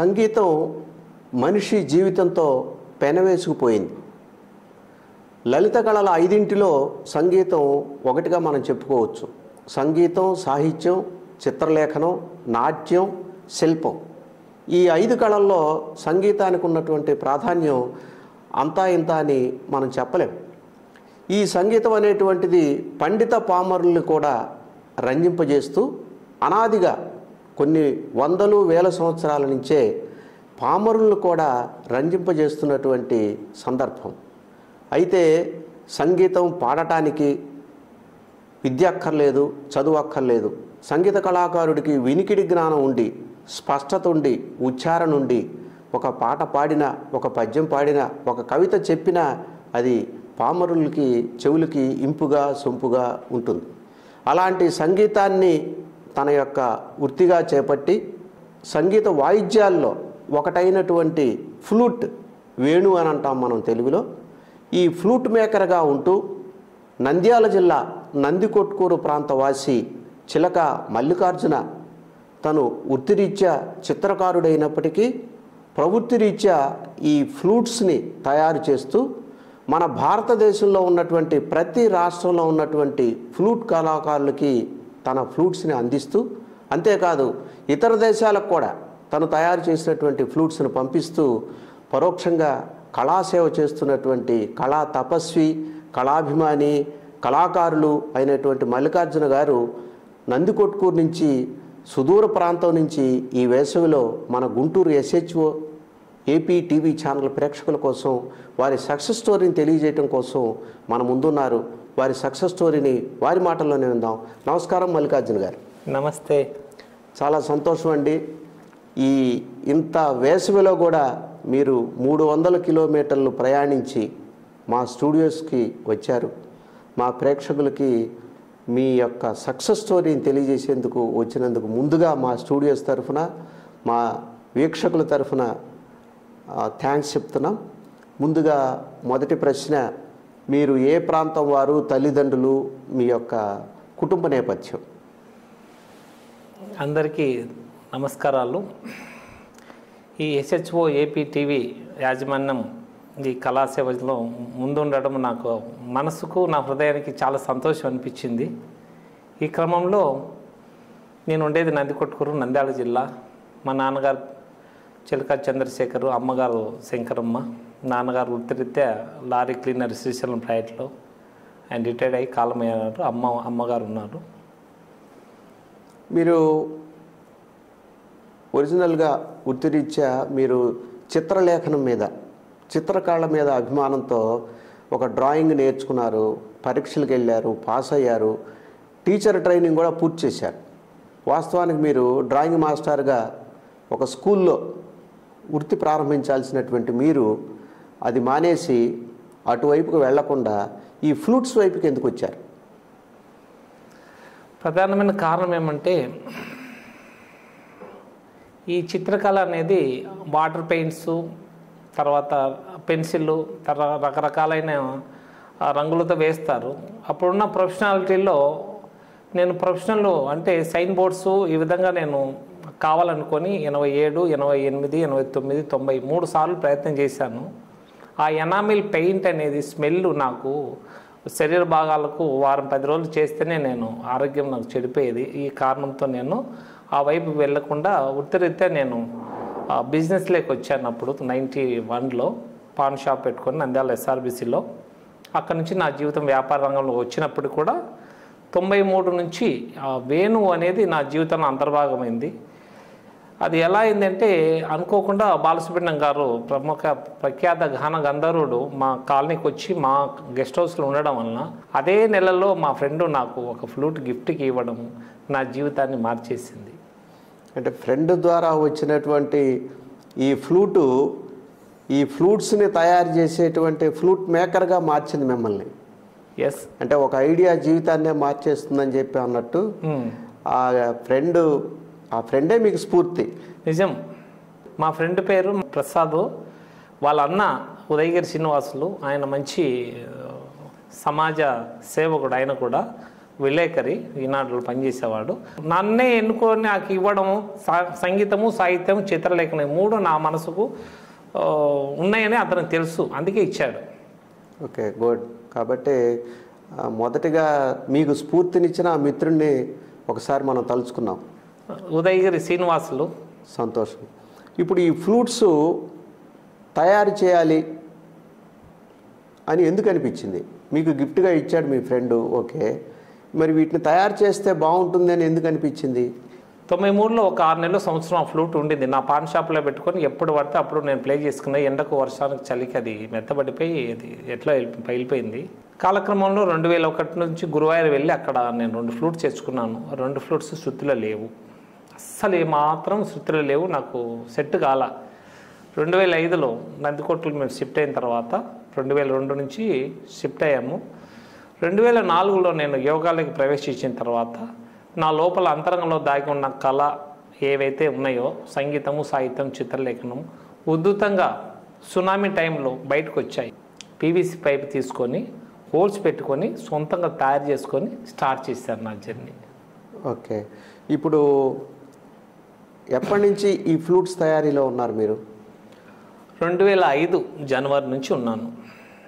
సంగీతం మనిషి జీవితంతో పెనవేసుకుపోయింది. లలిత కళల 5ంటిలో సంగీతం ఒకటిగా మనం చెప్పుకోవచ్చు. సంగీతం, సాహిత్యం, చిత్రలేఖనం, నాట్యం, శిల్పం. ఈ 5 కళల్లో సంగీతానికి ఉన్నటువంటి ప్రాధాన్యం అంతా ఇంత అని మనం చెప్పలేం. ఈ సంగీతం అనేటువంటిది పండిత పామరుల్ని కూడా రంజింపజేస్తూ అనాదిగా కొన్ని వందలు వేల సంవత్సరాల నుంచే పామరులను కూడా రంజింపజేస్తున్నటువంటి సందర్భం. అయితే సంగీతం పాడటానికి విద్య అక్కర్లేదు, చదువు అక్కర్లేదు. సంగీత కళాకారుడికి వినికిడి జ్ఞానం ఉండి, స్పష్టత ఉండి, ఉచ్చారణ ఉండి ఒక పాట పాడినా, ఒక పద్యం పాడినా, ఒక కవిత చెప్పినా అది పామరులకి చెవులకి ఇంపుగా సొంపుగా ఉంటుంది. అలాంటి సంగీతాన్ని తన యొక్క వృత్తిగా చేపట్టి సంగీత వాయిద్యాల్లో ఒకటైనటువంటి ఫ్లూట్, వేణు అని అంటాం మనం తెలుగులో, ఈ ఫ్లూట్ మేకర్గా ఉంటూ నంద్యాల జిల్లా నందికొట్కూరు ప్రాంతవాసి చిలక మల్లికార్జున తను వృత్తిరీత్యా చిత్రకారుడైనప్పటికీ ప్రవృత్తిరీత్యా ఈ ఫ్లూట్స్ని తయారు చేస్తూ మన భారతదేశంలో ఉన్నటువంటి ప్రతి రాష్ట్రంలో ఉన్నటువంటి ఫ్లూట్ కళాకారులకి తన ఫ్లూట్స్ని అందిస్తూ, అంతేకాదు ఇతర దేశాలకు కూడా తను తయారు చేసినటువంటి ఫ్లూట్స్ని పంపిస్తూ పరోక్షంగా కళాసేవ చేస్తున్నటువంటి కళా తపస్వి, కళాభిమాని, కళాకారులు అయినటువంటి మల్లికార్జున గారు నందికొట్కూరు నుంచి సుదూర ప్రాంతం నుంచి ఈ వేసవిలో మన Guntur SHO AP TV channel ప్రేక్షకుల కోసం వారి సక్సెస్ స్టోరీని తెలియజేయడం కోసం మన ముందున్నారు. వారి సక్సెస్ స్టోరీని వారి మాటల్లోనే విందాం. నమస్కారం మల్లికార్జున గారు. నమస్తే. చాలా సంతోషం అండి. ఈ ఇంత వేసవిలో కూడా మీరు 300 కిలోమీటర్లు ప్రయాణించి మా స్టూడియోస్కి వచ్చారు. మా ప్రేక్షకులకి మీ యొక్క సక్సెస్ స్టోరీని తెలియజేసేందుకు వచ్చినందుకు ముందుగా మా స్టూడియోస్ తరఫున, మా వీక్షకుల తరఫున థ్యాంక్స్ చెప్తున్నాం. ముందుగా మొదటి ప్రశ్న, మీరు ఏ ప్రాంతం వారు, తల్లిదండ్రులు, మీ యొక్క కుటుంబ నేపథ్యం? అందరికీ నమస్కారాలు. ఈ SHO ఏపీ టీవీ యాజమాన్యం ఈ కళాసేవలో ముందుండడం నాకు మనసుకు, నా హృదయానికి చాలా సంతోషం అనిపించింది. ఈ క్రమంలో నేను ఉండేది నందికొట్కూరు, నంద్యాల జిల్లా. మా నాన్నగారు చిలక చంద్రశేఖరు, అమ్మగారు శంకరమ్మ. నాన్నగారు వృత్తిరీత్యా లారీ క్లీనర్ శ్రీశైలం ప్రైవేట్లో ఆయన రిటైర్డ్ అయ్యి కాలమయ్యారు. అమ్మగారు ఉన్నారు. మీరు ఒరిజినల్గా వృత్తిరీత్యా మీరు చిత్రలేఖనం మీద, చిత్రకళ మీద అభిమానంతో ఒక డ్రాయింగ్ నేర్చుకున్నారు, పరీక్షలకు వెళ్ళారు, పాస్ అయ్యారు, టీచర్ ట్రైనింగ్ కూడా పూర్తి చేశారు. వాస్తవానికి మీరు డ్రాయింగ్ మాస్టర్గా ఒక స్కూల్లో వృత్తి ప్రారంభించాల్సినటువంటి మీరు అది మానేసి అటువైపుకు వెళ్లకుండా ఈ ఫ్లూట్స్ వైపుకి ఎందుకు వచ్చారు? ప్రధానమైన కారణం ఏమంటే, ఈ చిత్రకళ అనేది వాటర్ పెయింట్స్, తర్వాత పెన్సిళ్ళు, రకరకాలైన రంగులతో వేస్తారు. అప్పుడున్న ప్రొఫెషనాలిటీలో నేను ప్రొఫెషనల్ అంటే సైన్ బోర్డ్స్ ఈ విధంగా నేను కావాలనుకొని 87, 88, 89, 93 సార్లు ప్రయత్నం చేశాను. ఆ ఎనామిల్ పెయింట్ అనేది స్మెల్ నాకు శరీర భాగాలకు వారం 10 రోజులు చేస్తేనే నేను ఆరోగ్యం నాకు చెడిపోయేది. ఈ కారణంతో నేను ఆ వైపు వెళ్లకుండా వృత్తిరీత్యా నేను బిజినెస్లోకి వచ్చాను. అప్పుడు 91లో పాన్ షాప్ పెట్టుకొని నంద్యాల SRBCలో. అక్కడి నుంచి నా జీవితం వ్యాపార రంగంలో వచ్చినప్పుడు కూడా 93 నుంచి వేణువు అనేది నా జీవితంలో అంతర్భాగమైంది. అది ఎలా అయిందంటే, అనుకోకుండా బాలసుబ్రహ్మణ్యం గారు ప్రఖ్యాత గాన గంధర్వుడు మా కాలనీకి వచ్చి మా గెస్ట్ హౌస్లో ఉండడం వలన అదే నెలలో మా ఫ్రెండ్ నాకు ఒక ఫ్లూట్ గిఫ్ట్కి ఇవ్వడం నా జీవితాన్ని మార్చేసింది. అంటే ఫ్రెండ్ ద్వారా వచ్చినటువంటి ఈ ఫ్లూట్స్ని తయారు చేసేటువంటి ఫ్లూట్ మేకర్గా మార్చింది మిమ్మల్ని. ఎస్, అంటే ఒక ఐడియా జీవితాన్నే మార్చేస్తుందని చెప్పి అన్నట్టు ఆ ఫ్రెండే మీకు స్ఫూర్తి. నిజం. మా ఫ్రెండ్ పేరు ప్రసాద్, వాళ్ళ అన్న ఉదయగిరి శ్రీనివాసులు. ఆయన మంచి సమాజ సేవకుడు. ఆయన కూడా విలేకరి, ఈనాడులో పనిచేసేవాడు. నన్నే ఎన్నుకొని నాకు ఇవ్వడము, సంగీతము, సాహిత్యం, చిత్రలేఖనం 3 నా మనసుకు ఉన్నాయని అతనికి తెలుసు, అందుకే ఇచ్చాడు. Okay, good. కాబట్టి మొదటిగా మీకు స్ఫూర్తినిచ్చిన ఆ మిత్రుడిని ఒకసారి మనం తలుచుకున్నాం, ఉదయగిరి శ్రీనివాసులు. సంతోషం. ఇప్పుడు ఈ ఫ్లూట్స్ తయారు చేయాలి అని ఎందుకు అనిపించింది? మీకు గిఫ్ట్గా ఇచ్చాడు మీ ఫ్రెండు, ఓకే, మరి వీటిని తయారు చేస్తే బాగుంటుంది అని ఎందుకు అనిపించింది? 93లో ఒక 6 నెలలు సంవత్సరం ఆ ఫ్లూట్ ఉండింది. నా పాన్ షాప్లో పెట్టుకొని ఎప్పుడు పడితే అప్పుడు నేను ప్లే చేసుకున్నా. ఎండకు, వర్షానికి, చలికి అది మెత్తబడిపోయి అది ఎట్లా వెళ్ళిపోయింది. కాలక్రమంలో 2001 నుంచి గురువాయూర్ వెళ్ళి అక్కడ నేను 2 ఫ్లూట్స్ తెచ్చుకున్నాను. 2 ఫ్లూట్స్ శృతిలో లేవు, అస్సలు ఏమాత్రం శృతిలో లేవు, నాకు సెట్ కాల. 2005లో నందికొట్లు మేము షిఫ్ట్ అయిన తర్వాత 2002 నుంచి షిఫ్ట్ అయ్యాము. 2004లో నేను యోగాలోకి ప్రవేశించిన తర్వాత నా లోపల అంతరంగంలో దాగి ఉన్న కళ ఏవైతే ఉన్నాయో, సంగీతము, సాహిత్యం, చిత్రలేఖనం ఉద్ధృతంగా సునామీ టైంలో బయటకు వచ్చాయి. పీవీసీ పైప్ తీసుకొని హోల్స్ పెట్టుకొని సొంతంగా తయారు చేసుకొని స్టార్ట్ చేశాను నా జర్నీ. ఓకే, ఇప్పుడు ఎప్పటి నుంచి ఈ ఫ్లూట్స్ తయారీలో ఉన్నారు మీరు? 2005 జనవరి నుంచి ఉన్నాను.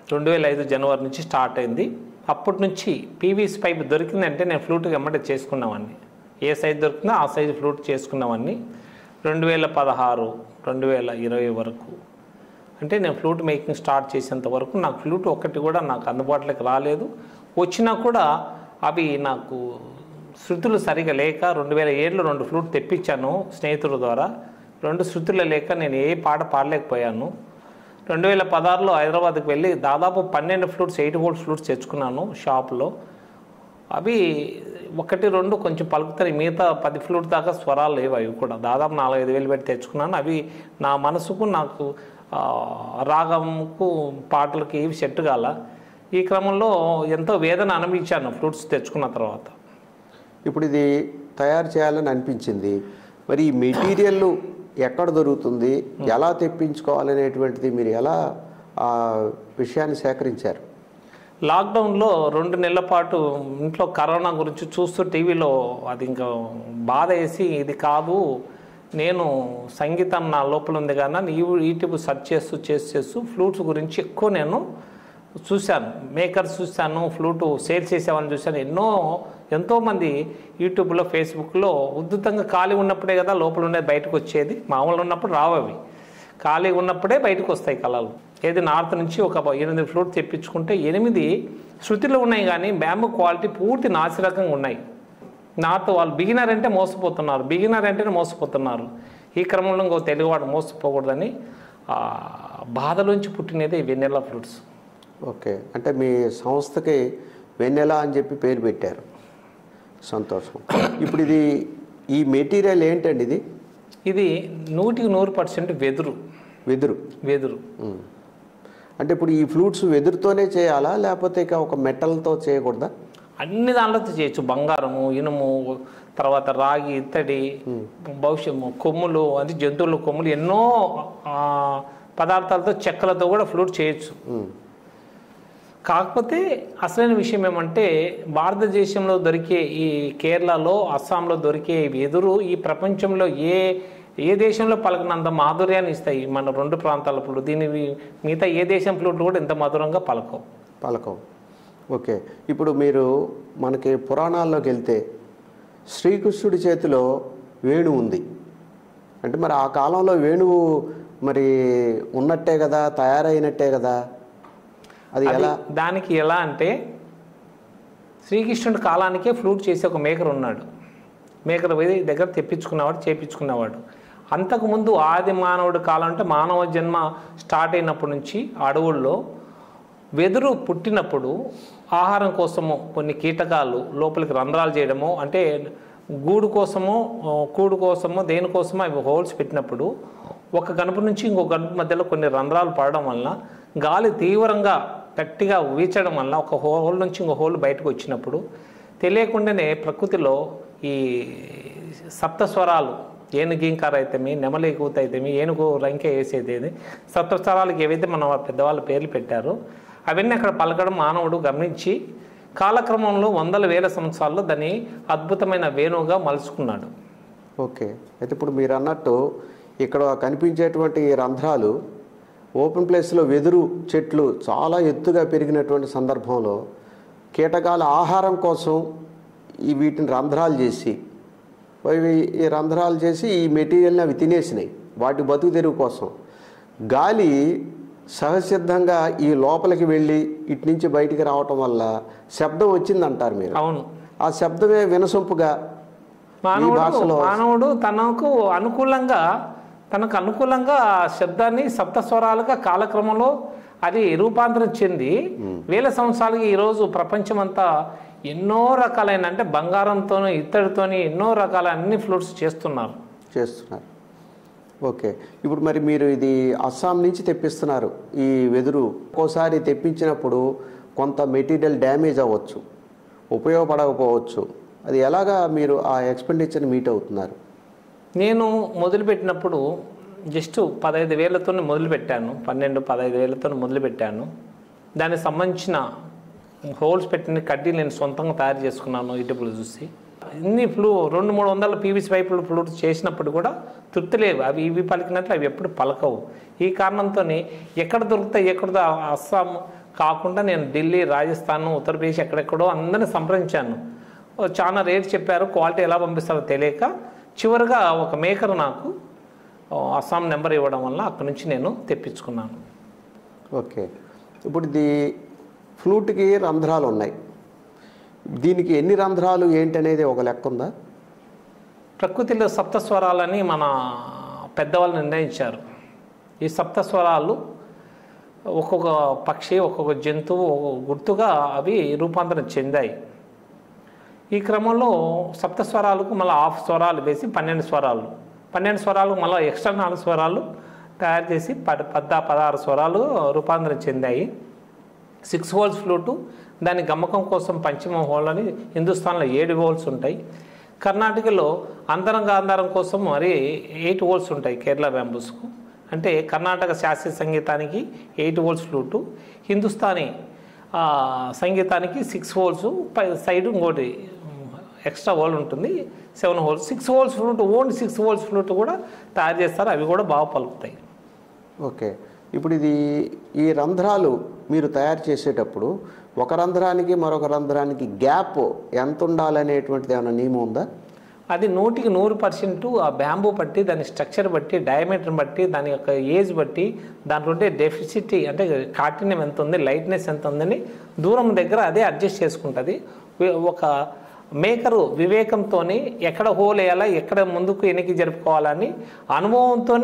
2005 జనవరి నుంచి స్టార్ట్ అయింది. అప్పటి నుంచి పీవీసీ పైప్ దొరికిందంటే నేను ఫ్లూట్కి ఎమ్మటే చేసుకున్నావాడిని. ఏ సైజు దొరికిందో ఆ సైజు ఫ్లూట్ చేసుకున్నావాడిని. 2016, 2020 వరకు అంటే నేను ఫ్లూట్ మేకింగ్ స్టార్ట్ చేసేంత వరకు నాకు ఫ్లూట్ ఒక్కటి కూడా నాకు అందుబాటులోకి రాలేదు. వచ్చినా కూడా అవి నాకు శృతులు సరిగా లేక 2007లో 2 ఫ్లూట్ తెప్పించాను స్నేహితుల ద్వారా. 2 శృతులు లేక నేను ఏ పాట పాడలేకపోయాను. 2016లో హైదరాబాద్కి వెళ్ళి దాదాపు 12 ఫ్లూట్స్, 8 వోల్ట్ ఫ్లూట్స్ తెచ్చుకున్నాను షాప్లో. అవి 1, 2 కొంచెం పలుకుతాయి, మిగతా 10 ఫ్లూట్ దాకా స్వరాలు లేవు. అవి కూడా దాదాపు 4-5 వేలు పెట్టి తెచ్చుకున్నాను. అవి నా మనసుకు, నాకు రాగంకు, పాటలకి ఏవి సెట్ కాల. ఈ క్రమంలో ఎంతో వేదన అనిపించాను ఫ్లూట్స్ తెచ్చుకున్న తర్వాత. ఇప్పుడు ఇది తయారు చేయాలని అనిపించింది, మరి ఈ మెటీరియల్ ఎక్కడ దొరుకుతుంది, ఎలా తెప్పించుకోవాలనేటువంటిది మీరు ఎలా ఆ విషయాన్ని సేకరించారు? లాక్డౌన్లో 2 నెలల పాటు ఇంట్లో కరోనా గురించి చూస్తూ టీవీలో అది ఇంకా బాధ వేసి, ఇది కాదు, నేను సంగీతం నా లోపల ఉంది కానీ యూట్యూబ్ సెర్చ్ చేస్తూ ఫ్లూట్స్ గురించి ఎక్కువ నేను చూశాను. మేకర్స్ చూశాను, ఫ్లూటు సేల్ చేసేవాళ్ళని చూశాను. ఎంతోమంది యూట్యూబ్లో, ఫేస్బుక్లో ఉద్ధృతంగా ఖాళీ ఉన్నప్పుడే కదా లోపల ఉండేది బయటకు వచ్చేది. మామూలు ఉన్నప్పుడు రావు, అవి ఖాళీ ఉన్నప్పుడే బయటకు వస్తాయి కళలు. ఏది నార్త్ నుంచి ఒక 8 ఫ్లూట్ తెప్పించుకుంటే 8 శృతిలో ఉన్నాయి, కానీ బ్యాంబూ క్వాలిటీ పూర్తి నాసిరకంగా ఉన్నాయి. నార్త్ వాళ్ళు బిగినర్ అంటే మోసపోతున్నారు. ఈ క్రమంలో ఇంకో తెలుగువాడు మోసపోకూడదని బాధలోంచి పుట్టినదే వెన్నెల ఫ్లూట్స్. ఓకే, అంటే మీ సంస్థకి వెన్నెల అని చెప్పి పేరు పెట్టారు, సంతోషం. ఇప్పుడు ఇది ఈ మెటీరియల్ ఏంటండి? ఇది 100% వెదురు. అంటే ఇప్పుడు ఈ ఫ్లూట్స్ వెదురుతోనే చేయాలా, లేకపోతే ఇక ఒక మెటల్తో చేయకూడదా? అన్ని దాంట్లోతో చేయొచ్చు. బంగారము, ఇనుము, తర్వాత రాగి, ఇత్తడి, భవిష్యత్తు కొమ్ములు, అంటే జంతువుల కొమ్ములు, ఎన్నో పదార్థాలతో, చెక్కలతో కూడా ఫ్లూట్ చేయొచ్చు. కాకపోతే అసలైన విషయం ఏమంటే, భారతదేశంలో దొరికే ఈ కేరళలో, అస్సాంలో దొరికే వెదురు ఈ ప్రపంచంలో ఏ దేశంలో పలకనంత మాధుర్యాన్ని ఇస్తాయి మన 2 ప్రాంతాల ఫ్లూట్. దీని మిగతా ఏ దేశం ఫ్లూట్లు కూడా ఇంత మధురంగా పలకవు. ఓకే, ఇప్పుడు మీరు మనకి పురాణాల్లోకి వెళ్తే శ్రీకృష్ణుడి చేతిలో వేణువు ఉంది. అంటే మరి ఆ కాలంలో వేణువు మరి ఉన్నట్టే కదా, తయారైనట్టే కదా, అది ఎలా? దానికి ఎలా అంటే, శ్రీకృష్ణుడి కాలానికే ఫ్లూట్ చేసే ఒక మేకర్ ఉన్నాడు. మేకర్ దగ్గర చేపించుకున్నవాడు. అంతకుముందు ఆది మానవుడి కాలం అంటే మానవ జన్మ స్టార్ట్ అయినప్పటి నుంచి అడవుల్లో వెదురు పుట్టినప్పుడు ఆహారం కోసమో కొన్ని కీటకాలు లోపలికి రంధ్రాలు చేయడమో, అంటే గూడు కోసమో కూడు కోసమో దేనికోసమో అవి హోల్స్ పెట్టినప్పుడు ఒక గనుపు నుంచి ఇంకో గనుపు మధ్యలో కొన్ని రంధ్రాలు పడడం వలన గాలి తీవ్రంగా గట్టిగా వీచడం వల్ల ఒక హోల్ నుంచి ఇంకో హోల్ బయటకు వచ్చినప్పుడు తెలియకుండానే ప్రకృతిలో ఈ సప్తస్వరాలు, ఏనుగీంకార అయితేమి, నెమలి కూత అయితేమి, ఏనుగు రంకె వేసేది, సప్తస్వరాలకు ఏవైతే మన పెద్దవాళ్ళ పేర్లు పెట్టారో అవన్నీ అక్కడ పలకడం మానవుడు గమనించి కాలక్రమంలో వందల వేల సంవత్సరాల్లో దాన్ని అద్భుతమైన వేణువుగా మలుచుకున్నాడు. ఓకే. అయితే ఇప్పుడు మీరు అన్నట్టు ఇక్కడ కనిపించేటువంటి ఈ రంధ్రాలు ఓపెన్ ప్లేస్లో వెదురు చెట్లు చాలా ఎత్తుగా పెరిగినటువంటి సందర్భంలో కీటకాల ఆహారం కోసం వీటిని రంధ్రాలు చేసి ఈ రంధ్రాలు చేసి ఈ మెటీరియల్ని అవి తినేసినాయి వాటి బతుకు తెరువు కోసం. గాలి సహసిద్ధంగా ఈ లోపలికి వెళ్ళి ఇటు నుంచి బయటికి రావటం వల్ల శబ్దం వచ్చిందంటారు మీరు. అవును. ఆ శబ్దమే వినసొంపుగా మానవుడు తనకు అనుకూలంగా శబ్దాన్ని సప్తస్వరాలుగా కాలక్రమంలో అది రూపాంతరం చెంది వేల సంవత్సరాలకి ఈరోజు ప్రపంచమంతా ఎన్నో రకాలైన అంటే బంగారంతోనూ ఇత్తడితోని ఎన్నో రకాల అన్ని ఫ్లూట్స్ చేస్తున్నారు. ఓకే. ఇప్పుడు మరి మీరు ఇది అస్సాం నుంచి తెప్పిస్తున్నారు ఈ వెదురు. ఒక్కోసారి తెప్పించినప్పుడు కొంత మెటీరియల్ డ్యామేజ్ అవ్వచ్చు, ఉపయోగపడకపోవచ్చు. అది ఎలాగా మీరు ఆ ఎక్స్పెండిచర్ని మీట్ అవుతున్నారు? నేను మొదలుపెట్టినప్పుడు జస్ట్ 15,000తో మొదలుపెట్టాను. 12-15,000తో మొదలుపెట్టాను. దానికి సంబంధించిన హోల్స్ పెట్టిన కడ్డీలు నేను సొంతంగా తయారు చేసుకున్నాను యూట్యూబ్లో చూసి. ఇన్ని 200-300 పీవీసీ పైపులు ఫ్లూట్స్ చేసినప్పుడు కూడా తృప్తి లేవు. అవి ఇవి పలికినట్లు అవి ఎప్పుడు పలకవు. ఈ కారణంతో ఎక్కడ దొరుకుతాయి ఎక్కడో అస్సాం కాకుండా నేను ఢిల్లీ, రాజస్థాన్, ఉత్తరప్రదేశ్ ఎక్కడెక్కడో అందరినీ సంప్రదించాను. చాలా రేట్ చెప్పారు, క్వాలిటీ ఎలా పంపిస్తారో తెలియక చివరిగా ఒక మేకర్ నాకు అస్సాం నెంబర్ ఇవ్వడం వల్ల అక్కడి నుంచి నేను తెప్పించుకున్నాను. ఓకే. ఇప్పుడు ఇది ఫ్లూట్కి రంధ్రాలు ఉన్నాయి. దీనికి ఎన్ని రంధ్రాలు ఏంటనేది ఒక లెక్క ఉందా? ప్రకృతిలో సప్తస్వరాలని మన పెద్దవాళ్ళు నిర్ణయించారు. ఈ సప్తస్వరాలు ఒక్కొక్క పక్షి, ఒక్కొక్క జంతువు ఒక్కొక్క గుర్తుగా అవి రూపాంతరం చెందాయి. ఈ క్రమంలో సప్తస్వరాలకు మళ్ళీ హాఫ్ స్వరాలు వేసి 12 స్వరాలు, 12 స్వరాలకు మళ్ళీ ఎక్స్ట్రా 4 స్వరాలు తయారు చేసి 16 స్వరాలు రూపాంతరం చెందాయి. 6 హోల్స్ ఫ్లూటు, దాని గమ్మకం కోసం పంచమ హోల్ అని హిందుస్థాన్లో 7 హోల్స్ ఉంటాయి. కర్ణాటకలో అంతరంగాంధారం కోసం మరి 8 హోల్స్ ఉంటాయి కేరళ బ్యాంబూస్కు. అంటే కర్ణాటక శాస్త్రీయ సంగీతానికి 8 హోల్స్ ఫ్లూటు, హిందుస్థానీ సంగీతానికి 6 హోల్స్, సైడ్ ఇంకోటి ఎక్స్ట్రా హోల్ ఉంటుంది 7 holes. 6 holes flute, only 6 holes flute కూడా తయారు చేస్తారు. అవి కూడా బాగా పలుకుతాయి. ఓకే. ఇప్పుడు ఈ రంధ్రాలు మీరు తయారు చేసేటప్పుడు ఒక రంధ్రానికి మరొక రంధ్రానికి గ్యాప్ ఎంత ఉండాలనేటువంటిది ఏమైనా నియమం ఉందా? అది 100% ఆ బ్యాంబూ బట్టి, దాని స్ట్రక్చర్ బట్టి, డయామీటర్ బట్టి, దాని యొక్క ఏజ్ బట్టి, దాంట్లో ఉండే డెఫిసిటీ అంటే కాఠిన్యం ఎంత ఉంది, లైట్నెస్ ఎంత ఉందని దూరం దగ్గర అదే అడ్జస్ట్ చేసుకుంటుంది. ఒక మేకరు వివేకంతో ఎక్కడ హోల్ వేయాలా, ఎక్కడ ముందుకు వెనక్కి జరుపుకోవాలని అనుభవంతో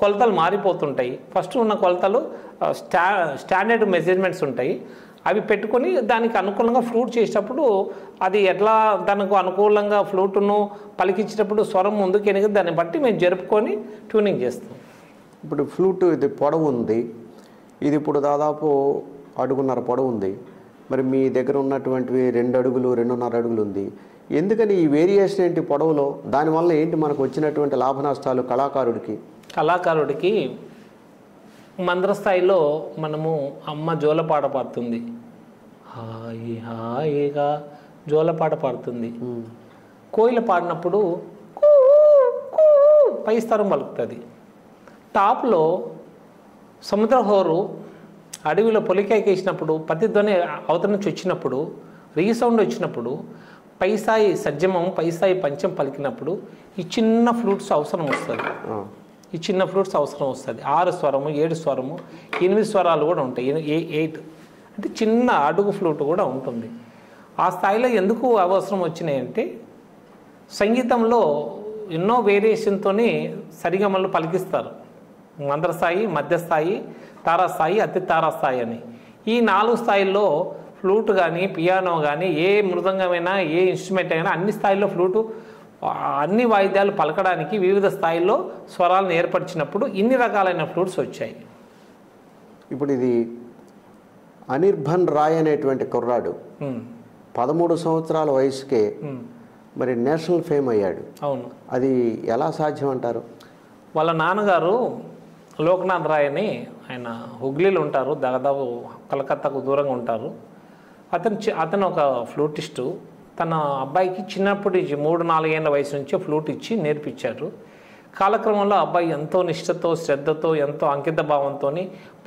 కొలతలు మారిపోతుంటాయి. ఫస్ట్ ఉన్న కొలతలు స్టాండర్డ్ మెజర్మెంట్స్ ఉంటాయి. అవి పెట్టుకొని దానికి అనుకూలంగా ఫ్లూట్ చేసేటప్పుడు అది ఎట్లా దానికి అనుకూలంగా ఫ్లూట్ను పలికించేటప్పుడు స్వరం ముందుకు వెనక్కి దాన్ని బట్టి మేము జరుపుకొని ట్యూనింగ్ చేస్తాం. ఇప్పుడు ఫ్లూట్ ఇది పొడవు ఉంది, ఇది ఇప్పుడు దాదాపు 1.5 అడుగుల పొడవు ఉంది. మరి మీ దగ్గర ఉన్నటువంటివి 2 అడుగులు 2.5 అడుగులు ఉంది. ఎందుకని ఈ వేరియేషన్ ఏంటి పొడవులో? దానివల్ల ఏంటి మనకు వచ్చినటువంటి లాభ నష్టాలు కళాకారుడికి? మంద్రస్థాయిలో మనము అమ్మ జోలపాట పాడుతుంది, హాయి హాయిగా జోలపాట పాడుతుంది. కోయిల పాడినప్పుడు పై స్థరం పలుకుతుంది. టాప్లో సముద్రహోరు అడవిలో పొలికేసినప్పుడు ప్రతిధ్వని అవతల నుంచి వచ్చినప్పుడు, రీసౌండ్ వచ్చినప్పుడు, పై స్థాయి సజ్జమం, పై స్థాయి పంచం పలికినప్పుడు ఈ చిన్న ఫ్లూట్స్ అవసరం వస్తుంది. 6 స్వరము, 7 స్వరము, 8 స్వరాలు కూడా ఉంటాయి. 8 అంటే చిన్న అడుగు ఫ్లూట్ కూడా ఉంటుంది. ఆ స్థాయిలో ఎందుకు అవసరం వచ్చినాయంటే సంగీతంలో ఎన్నో వేరియేషన్తో సరిగమలు పలికిస్తారు. మంద్రస్థాయి, మధ్యస్థాయి, తారాస్థాయి, అతి తారాస్థాయి అని. ఈ 4 స్థాయిల్లో ఫ్లూట్ కానీ, పియానో కానీ, ఏ మృదంగమైనా, ఏ ఇన్స్ట్రుమెంట్ అయినా అన్ని స్థాయిల్లో ఫ్లూటు అన్ని వాయిద్యాలు పలకడానికి వివిధ స్థాయిల్లో స్వరాలను ఏర్పరిచినప్పుడు ఇన్ని రకాలైన ఫ్లూట్స్ వచ్చాయి. ఇప్పుడు ఇది అనిర్బన్ రాయ్ అనేటువంటి కుర్రాడు 13 సంవత్సరాల వయసుకే మరి నేషనల్ ఫేమ్ అయ్యాడు. అవును. అది ఎలా సాధ్యం అంటారు? వాళ్ళ నాన్నగారు లోక్నాథ్ రాయ్ అని, ఆయన హుగ్లీలో ఉంటారు, దాదాపు కలకత్తాకు దూరంగా ఉంటారు. అతను ఒక ఫ్లూటిస్టు. తన అబ్బాయికి చిన్నప్పటి నుంచి 3-4 ఏళ్ళ వయసు నుంచే ఫ్లూట్ ఇచ్చి నేర్పించారు. కాలక్రమంలో అబ్బాయి ఎంతో నిష్ఠతో, శ్రద్ధతో, ఎంతో అంకిత భావంతో,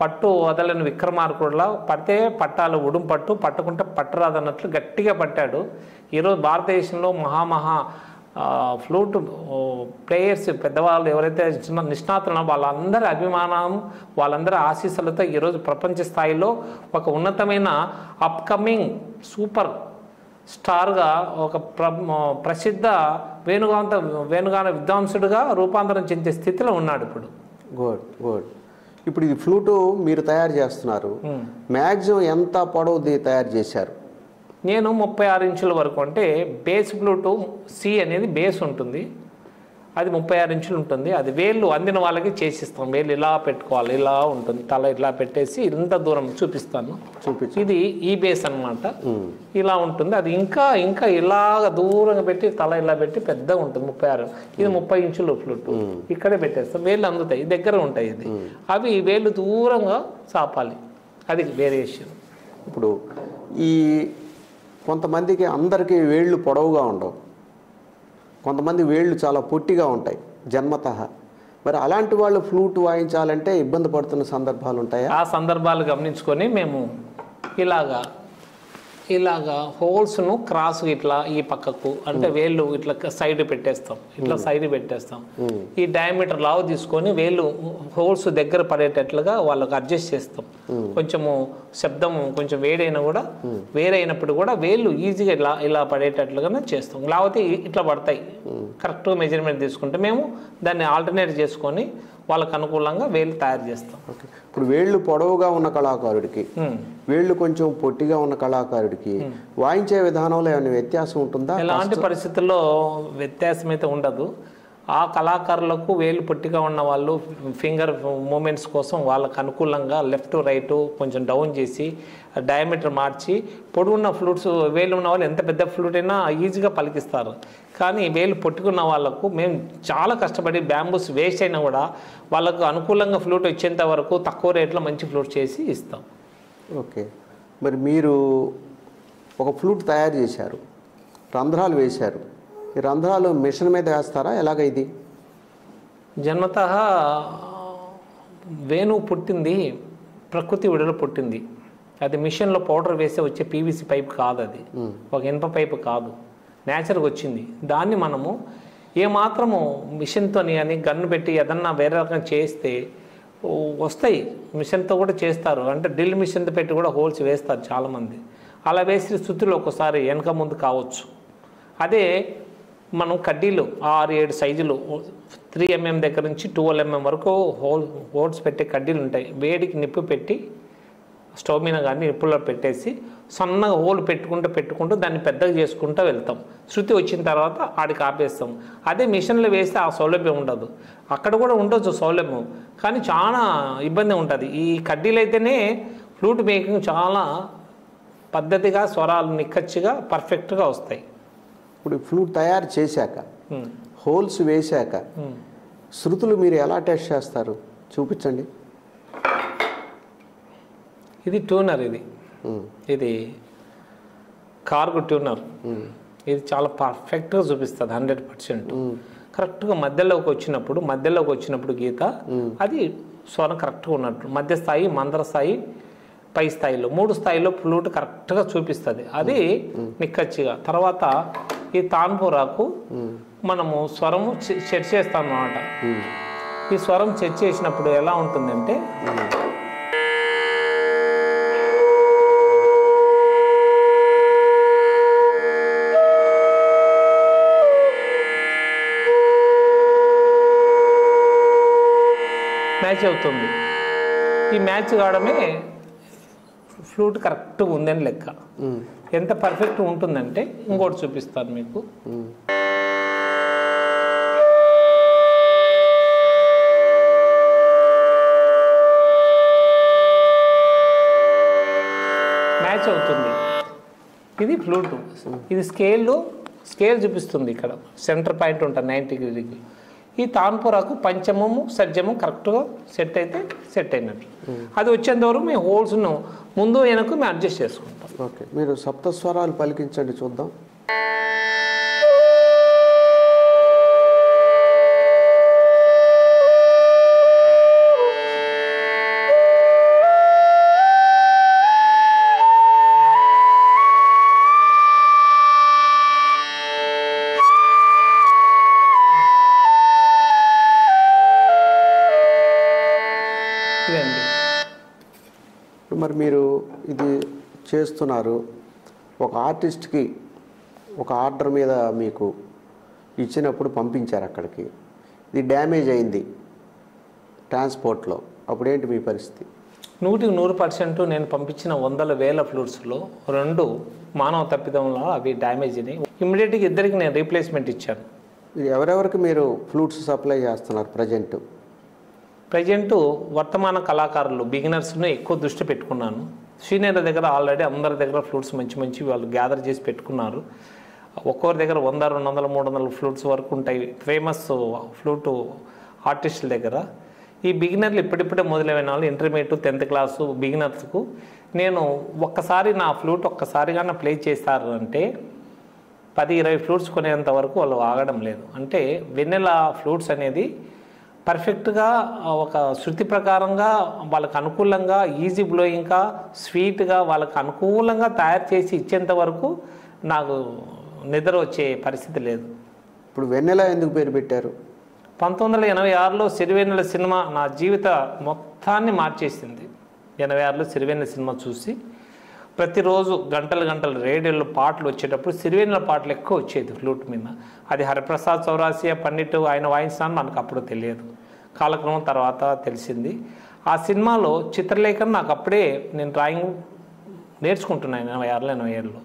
పట్టు వదలని విక్రమార్కుడులా పడితే పట్టాలు ఉడుం పట్టు, పట్టుకుంటే పట్టరాదన్నట్లు గట్టిగా పట్టాడు. ఈరోజు భారతదేశంలో మహా ఫ్లూట్ ప్లేయర్స్ పెద్దవాళ్ళు ఎవరైతే నిష్ణాతులు వాళ్ళందరి అభిమానం, వాళ్ళందరి ఆశీస్సులతో ఈరోజు ప్రపంచ స్థాయిలో ఒక ఉన్నతమైన అప్కమింగ్ సూపర్ స్టార్గా ఒక ప్రసిద్ధ వేణుగాన విద్వాంసుడిగా రూపాంతరం చెందే స్థితిలో ఉన్నాడు ఇప్పుడు. గుడ్. ఇప్పుడు ఇది ఫ్లూటు మీరు తయారు చేస్తున్నారు, మ్యాక్సిమం ఎంత పొడవుది తయారు చేశారు? నేను 36 ఇంచుల వరకు, అంటే బేస్ ఫ్లూటు సి అనేది బేస్ ఉంటుంది, అది 36 ఇంచులు ఉంటుంది. అది వేళ్ళు అందిన వాళ్ళకి చేసిస్తాం. వేళ్ళు ఇలా పెట్టుకోవాలి, ఇలా ఉంటుంది, తల ఇలా పెట్టేసి ఇంత దూరం చూపిస్తాను. ఇది ఈ బేస్ అనమాట, ఇలా ఉంటుంది. అది ఇంకా ఇలాగ దూరంగా పెట్టి తల ఇలా పెట్టి పెద్దగా ఉంటుంది 36. ఇది 30 ఇంచులు ఫ్లూట్ ఇక్కడే పెట్టేస్తాం. వేళ్ళు అందుతాయి, దగ్గర ఉంటాయి. ఇది అవి వేళ్ళు దూరంగా చాపాలి, అది వేరియేషన్. ఇప్పుడు ఈ కొంతమందికి అందరికీ వేళ్ళు పొడవుగా ఉండవు, కొంతమంది వేళ్ళు చాలా పొట్టిగా ఉంటాయి జన్మతః. మరి అలాంటి వాళ్ళు ఫ్లూట్ వాయించాలంటే ఇబ్బంది పడుతున్న సందర్భాలు ఉంటాయా? ఆ సందర్భాలు గమనించుకొని మేము ఇలాగా హోల్స్ను క్రాస్ ఇట్లా ఈ పక్కకు, అంటే వేళ్ళు ఇట్లా సైడ్ పెట్టేస్తాం, ఇట్లా సైడ్ పెట్టేస్తాం. ఈ డయామీటర్ లావు తీసుకొని వేళ్ళు హోల్స్ దగ్గర పడేటట్లుగా వాళ్ళకు అడ్జస్ట్ చేస్తాం. కొంచెము శబ్దం కొంచెం వేడైనా కూడా, వేరైనప్పుడు కూడా వేళ్ళు ఈజీగా ఇలా పడేటట్లుగానే చేస్తాం. లేకపోతే ఇట్లా పడతాయి. కరెక్ట్గా మెజర్మెంట్ తీసుకుంటే మేము దాన్ని ఆల్టర్నేట్ చేసుకొని వాళ్ళకు అనుకూలంగా వేళ్ళు తయారు చేస్తాం. ఇప్పుడు వేళ్ళు పొడవుగా ఉన్న కళాకారుడికి, వేళ్ళు కొంచెం పొట్టిగా ఉన్న కళాకారుడికి వాయించే విధానంలో ఏమైనా వ్యత్యాసం ఉంటుందా? ఎలాంటి పరిస్థితుల్లో వ్యత్యాసం అయితే ఉండదు. ఆ కళాకారులకు వేలు పొట్టిగా ఉన్న వాళ్ళు ఫింగర్ మూమెంట్స్ కోసం వాళ్ళకు అనుకూలంగా లెఫ్ట్ రైట్ కొంచెం డౌన్ చేసి డయామీటర్ మార్చి, పొడుగున్న ఫ్లూట్స్ వేలు ఉన్న వాళ్ళు ఎంత పెద్ద ఫ్లూట్ అయినా ఈజీగా పలికిస్తారు. కానీ వేలు పొట్టుకున్న వాళ్ళకు మేము చాలా కష్టపడి బ్యాంబూస్ వేస్ట్ అయినా కూడా వాళ్ళకు అనుకూలంగా ఫ్లూట్ వచ్చేంత వరకు తక్కువ రేట్లో మంచి ఫ్లూట్ చేసి ఇస్తాం. ఓకే. మరి మీరు ఒక ఫ్లూట్ తయారు చేశారు, రంధ్రాలు వేశారు. ఈ రంధ్రాలు మిషన్ మీద వేస్తారా, ఎలాగ? ఇది జన్మతః వేణువు పుట్టింది ప్రకృతి విడుదల పుట్టింది. అది మిషన్లో పౌడర్ వేస్తే వచ్చే పీవీసీ పైప్ కాదు, అది ఒక ఇనుప పైపు కాదు, న్యాచురల్గా వచ్చింది. దాన్ని మనము ఏమాత్రము మిషన్తో కానీ గన్ను పెట్టి ఏదన్నా వేరే రకంగా చేస్తే వస్తాయి. మిషన్తో కూడా చేస్తారు, అంటే డ్రిల్ మిషన్తో పెట్టి కూడా హోల్స్ వేస్తారు చాలామంది. అలా వేసిన స్థితిలో ఒక్కోసారి వెనక ముందు కావచ్చు. అదే మనం కడ్డీలు 6-7 సైజులు 3 mm దగ్గర నుంచి 12 mm వరకు హోల్స్ పెట్టే కడ్డీలు ఉంటాయి. వేడికి నిప్పు పెట్టి స్టవ్ మీద కానీ నిప్పుల్లో పెట్టేసి సన్నగా హోల్ పెట్టుకుంటూ దాన్ని పెద్దగా చేసుకుంటూ వెళ్తాం. శృతి వచ్చిన తర్వాత ఆడికి ఆపేస్తాం. అదే మిషన్లో వేస్తే ఆ సౌలభ్యం ఉండదు. అక్కడ కూడా ఉండొచ్చు సౌలభ్యం, కానీ చాలా ఇబ్బంది ఉంటుంది. ఈ కడ్డీలు అయితేనే ఫ్లూట్ మేకింగ్ చాలా పద్ధతిగా, స్వరాలు నిక్కచ్చిగా పర్ఫెక్ట్గా వస్తాయి. ఇప్పుడు ఫ్లూట్ తయారు చేశాక, హోల్స్ వేశాక శృతులు మీరు ఎలా టెస్ట్ చేస్తారు చూపించండి. ఇది ట్యూనర్, ఇది కార్గు ట్యూనర్. ఇది చాలా పర్ఫెక్ట్గా చూపిస్తుంది 100%. కరెక్ట్గా మధ్యలోకి వచ్చినప్పుడు గీత అది స్వరం కరెక్ట్గా ఉన్నట్టు, మధ్య స్థాయి, మందర స్థాయి, పై స్థాయిలో 3 స్థాయిలో ఫ్లూట్ కరెక్ట్గా చూపిస్తుంది. అది నిక్కచ్చిగా. తర్వాత ఈ తాన్పురాకు మనము స్వరము సెట్ చేస్తాం అన్నమాట. ఈ స్వరం సెట్ చేసినప్పుడు ఎలా ఉంటుందంటే మ్యాచ్ అవుతుంది. ఈ మ్యాచ్ కావడమే ఫ్లూట్ కరెక్ట్గా ఉందని లెక్క. ఎంత పర్ఫెక్ట్ ఉంటుందంటే ఇంకోటి చూపిస్తాను మీకు. మ్యాచ్ అవుతుంది. ఇది ఫ్లూట్. ఇది స్కేల్ చూపిస్తుంది. ఇక్కడ సెంటర్ పాయింట్ ఉంటుంది 90 degrees. ఈ తాన్పురాకు పంచమము సజ్జము కరెక్ట్గా సెట్ అయితే సెట్ అయినట్టు. అది వచ్చేంత వరకు మేము హోల్స్ను ముందు వెనక్కు మేము అడ్జస్ట్ చేసుకుంటాం. ఓకే, మీరు సప్తస్వరాలు పలికించండి చూద్దాం. ఇదండి. మరి మీరు ఇది చేస్తున్నారు, ఒక ఆర్టిస్ట్కి ఒక ఆర్డర్ మీద మీకు ఇచ్చినప్పుడు పంపించారు అక్కడికి, ఇది డ్యామేజ్ అయింది ట్రాన్స్పోర్ట్లో, అప్పుడేంటి మీ పరిస్థితి? 100% నేను పంపించిన వందల వేల ఫ్లూట్స్లో 2 మానవ తప్పిదంలో అవి డ్యామేజ్ అయినాయి. ఇమ్మీడియట్గా ఇద్దరికి నేను రీప్లేస్మెంట్ ఇచ్చాను. ఇది ఎవరెవరికి మీరు ఫ్లూట్స్ సప్లై చేస్తున్నారు ప్రజెంటు వర్తమాన కళాకారులు బిగినర్స్ను ఎక్కువ దృష్టి పెట్టుకున్నాను. సీనియర్ల దగ్గర ఆల్రెడీ అందరి దగ్గర ఫ్లూట్స్ మంచి వాళ్ళు గ్యాదర్ చేసి పెట్టుకున్నారు. ఒక్కొక్కరి దగ్గర 100, 200, 300 ఫ్లూట్స్ వరకు ఉంటాయి ఫేమస్ ఫ్లూటు ఆర్టిస్టుల దగ్గర. ఈ బిగినర్లు ఇప్పుడిప్పుడే మొదలైన వాళ్ళు ఇంటర్మీడియట్ 10th క్లాసు బిగినర్స్కు నేను ఒక్కసారి నా ఫ్లూట్ ఒక్కసారిగా ప్లే చేస్తారు అంటే 10-20 ఫ్లూట్స్ కొనేంత వరకు వాళ్ళు ఆగడం లేదు. అంటే వెన్నెల ఫ్లూట్స్ అనేది పర్ఫెక్ట్గా ఒక శృతి ప్రకారంగా వాళ్ళకు అనుకూలంగా ఈజీ బ్లోయింగ్గా స్వీట్గా వాళ్ళకు అనుకూలంగా తయారు చేసి ఇచ్చేంత వరకు నాకు నిద్ర వచ్చే పరిస్థితి లేదు. ఇప్పుడు వెన్నెల ఎందుకు పేరు పెట్టారు? 1986లో సిరివెన్నెల సినిమా నా జీవిత మొత్తాన్ని మార్చేసింది. 86లో సిరివెన్నెల సినిమా చూసి ప్రతిరోజు గంటలు రేడియోలో పాటలు వచ్చేటప్పుడు సిరివెన్నెల పాటలు ఎక్కువ వచ్చేది ఫ్లూట్ మీద. అది హరిప్రసాద్ చౌరాసియా పండిట్ ఆయన వాయించాను మనకు అప్పుడు తెలియదు, కాలక్రమం తర్వాత తెలిసింది. ఆ సినిమాలో చిత్రలేఖనం నాకు అప్పుడే నేను డ్రాయింగ్ నేర్చుకుంటున్నాను 86లో 87లో.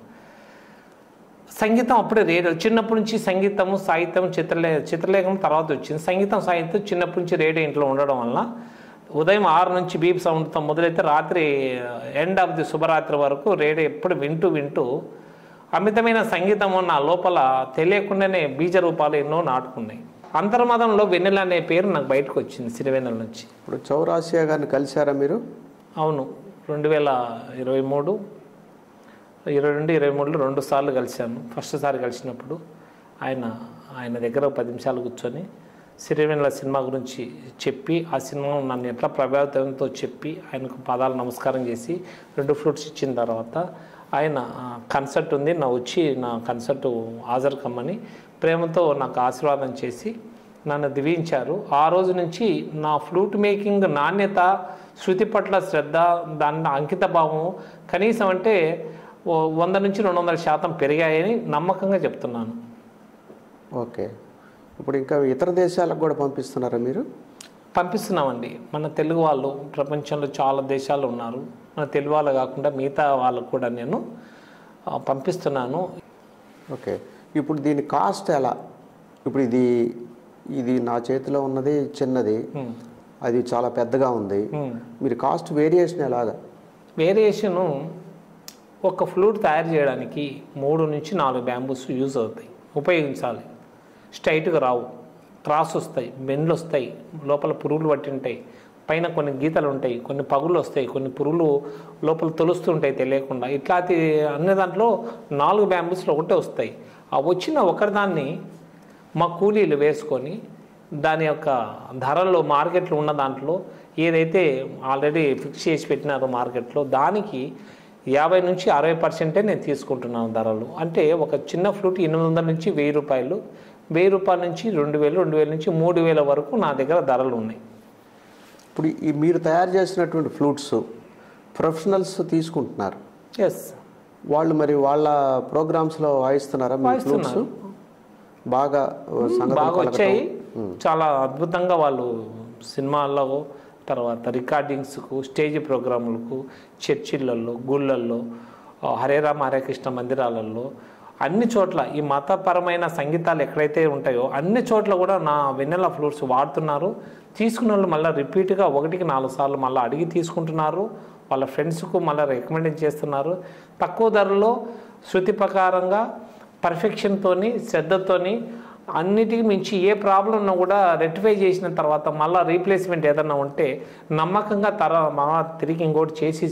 సంగీతం అప్పుడే రేడియో చిన్నప్పటి నుంచి సంగీతము సాహిత్యం చిత్రలేఖనం తర్వాత వచ్చింది. సంగీతం సాహిత్యం చిన్నప్పటి నుంచి రేడియో ఇంట్లో ఉండడం వల్ల ఉదయం 6 నుంచి బీప్ సౌండ్తో మొదలైతే రాత్రి ఎండ్ ఆఫ్ ది శుభరాత్రి వరకు రేడియో ఎప్పుడు వింటూ అమితమైన సంగీతము నా లోపల తెలియకుండానే బీజ రూపాలు ఎన్నో నాటుకున్నాయి. అంతర్మదంలో వెన్నెల అనే పేరు నాకు బయటకు వచ్చింది సిరివెన్నెల నుంచి. ఇప్పుడు చౌరాసియా గారిని కలిశారా మీరు? అవును, 2023, 22, 23లో 2 సార్లు కలిశాను. ఫస్ట్ సారి కలిసినప్పుడు ఆయన దగ్గర 10 నిమిషాలు కూర్చొని సిరివెన్నెల సినిమా గురించి చెప్పి ఆ సినిమా నన్ను ఎట్లా ప్రభావితంతో చెప్పి ఆయనకు పాదాలు నమస్కారం చేసి 2 ఫ్లూట్స్ ఇచ్చిన తర్వాత ఆయన కన్సర్ట్ ఉంది నా వచ్చి నా కన్సర్ట్ హాజరు కమ్మని ప్రేమతో నాకు ఆశీర్వాదం చేసి నన్ను దీవించారు. ఆ రోజు నుంచి నా ఫ్లూట్ మేకింగ్ నాణ్యత, శృతి పట్ల శ్రద్ధ, దాని అంకిత భావం కనీసం అంటే 100 నుంచి 200% పెరిగాయని నమ్మకంగా చెప్తున్నాను. ఓకే, ఇప్పుడు ఇంకా ఇతర దేశాలకు కూడా పంపిస్తున్నారా మీరు? పంపిస్తున్నామండి. మన తెలుగు వాళ్ళు ప్రపంచంలో చాలా దేశాలు ఉన్నారు. మన తెలుగు వాళ్ళు కాకుండా మిగతా వాళ్ళకు కూడా నేను పంపిస్తున్నాను. ఓకే, ఇప్పుడు దీని కాస్ట్ ఎలా? ఇప్పుడు ఇది నా చేతిలో ఉన్నది చిన్నది, అది చాలా పెద్దగా ఉంది. మీరు కాస్ట్ వేరియేషన్ ఎలాగా? వేరియేషను ఒక ఫ్లూట్ తయారు చేయడానికి 3 నుంచి 4 బ్యాంబూస్ యూజ్ అవుతాయి, ఉపయోగించాలి. స్ట్రైట్గా రావు, క్రాస్ వస్తాయి, బెండ్లు వస్తాయి, లోపల పురుగులు పట్టి ఉంటాయి, పైన కొన్ని గీతలు ఉంటాయి, కొన్ని పగులు వస్తాయి, కొన్ని పురుగులు లోపల తొలుస్తుంటాయి తెలియకుండా. ఇట్లాంటి అన్ని దాంట్లో 4 బ్యాంబూస్లో ఒకటే వస్తాయి. ఆ వచ్చిన ఒకరిదాన్ని మా కూలీలు వేసుకొని దాని యొక్క ధరల్లో మార్కెట్లో ఉన్న దాంట్లో ఏదైతే ఆల్రెడీ ఫిక్స్ చేసి పెట్టినారో మార్కెట్లో దానికి 50 నుంచి 60% నేను తీసుకుంటున్నాను ధరలు. అంటే ఒక చిన్న ఫ్లూట్ 800 నుంచి 1000 రూపాయలు, 1000 రూపాయల నుంచి 2000, 2000 నుంచి 3000 వరకు నా దగ్గర ధరలు ఉన్నాయి. ఇప్పుడు ఈ మీరు తయారు చేసినటువంటి ఫ్లూట్స్ ప్రొఫెషనల్స్ తీసుకుంటున్నారు. ఎస్, వాళ్ళు మరి వాళ్ళ ప్రోగ్రామ్స్లో వాయిస్తున్నారా మీ ఫ్లూట్స్? బాగా వచ్చాయి, చాలా అద్భుతంగా వాళ్ళు సినిమాల్లో, తర్వాత రికార్డింగ్స్కు, స్టేజ్ ప్రోగ్రాములకు, చర్చిలలో, గుళ్ళల్లో, హరే రామ హరే కృష్ణ మందిరాలలో, అన్ని చోట్ల ఈ మతపరమైన సంగీతాలు ఎక్కడైతే ఉంటాయో అన్ని చోట్ల కూడా నా వెన్నెల ఫ్లూట్స్ వాడుతున్నారు. తీసుకున్న వాళ్ళు మళ్ళీ రిపీట్గా 1కి 4 సార్లు మళ్ళీ అడిగి తీసుకుంటున్నారు. వాళ్ళ ఫ్రెండ్స్కు మళ్ళీ రికమెండ్ చేస్తున్నారు. తక్కువ ధరలో శృతి ప్రకారంగా పర్ఫెక్షన్తోని శ్రద్ధతోని అన్నిటికీ మించి ఏ ప్రాబ్లం ఉన్నా కూడా రెక్టిఫై చేసిన తర్వాత మళ్ళీ రీప్లేస్మెంట్ ఏదన్నా ఉంటే నమ్మకంగా తిరిగి ఇంకోటి చేసి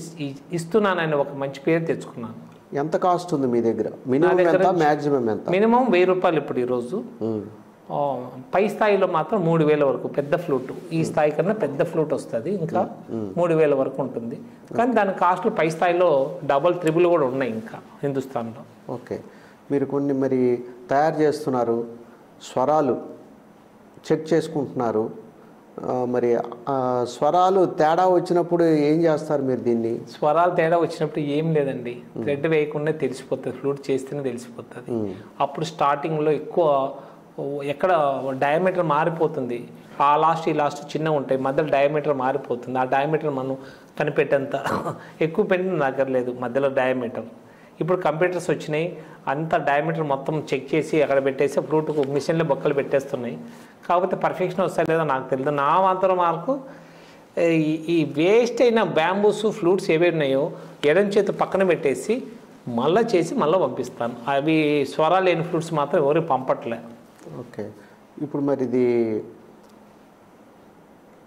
ఇస్తున్నానని ఒక మంచి పేరు తెచ్చుకున్నాను. ఎంత కాస్ట్ ఉంది మీ దగ్గర? మినిమం ఎంత, మ్యాక్సిమం ఎంత? మినిమం 1000 రూపాయలు ఇప్పుడు ఈరోజు. పై స్థాయిలో మాత్రం 3000 వరకు పెద్ద ఫ్లూట్. ఈ స్థాయి కన్నా పెద్ద ఫ్లూట్ వస్తుంది, ఇంకా 3000 వరకు ఉంటుంది. కానీ దాని కాస్ట్లు పై స్థాయిలో డబల్ ట్రిపుల్ కూడా ఉన్నాయి ఇంకా హిందుస్థాన్లో. ఓకే, మీరు కొన్ని మరి తయారు చేస్తున్నారు, స్వరాలు చెక్ చేసుకుంటున్నారు, మరి స్వరాలు తేడా వచ్చినప్పుడు ఏం చేస్తారు మీరు దీన్ని? స్వరాలు తేడా వచ్చినప్పుడు ఏం లేదండి, థ్రెడ్ వేయకుండా తెలిసిపోతుంది, ఫ్లూట్ చేస్తేనే తెలిసిపోతుంది. అప్పుడు స్టార్టింగ్లో ఎక్కువ ఎక్కడ డయామీటర్ మారిపోతుంది, ఆ లాస్ట్ ఈ లాస్ట్ చిన్నగా ఉంటాయి, మధ్యలో డయామీటర్ మారిపోతుంది. ఆ డయామీటర్ మనం కనిపెట్టేంత ఎక్కువ పెట్టిన దగ్గర లేదు మధ్యలో డయామీటర్. ఇప్పుడు కంప్యూటర్స్ వచ్చినాయి, అంత డయామీటర్ మొత్తం చెక్ చేసి అక్కడ పెట్టేసి ఫ్లూట్కు మిషన్లో బొక్కలు పెట్టేస్తున్నాయి. కాకపోతే పర్ఫెక్షన్ వస్తలేదో నాకు తెలియదు. నా మాత్రం మార్కు ఈ వేస్ట్ అయిన బ్యాంబూస్ ఫ్లూట్స్ ఏవి ఉన్నాయో ఎడం చేతి పక్కన పెట్టేసి మళ్ళీ చేసి మళ్ళీ పంపిస్తాను. అవి స్వరాలు లేని ఫ్లూట్స్ మాత్రం ఎవరికి పంపట్లే. ఓకే, ఇప్పుడు మరి ఇది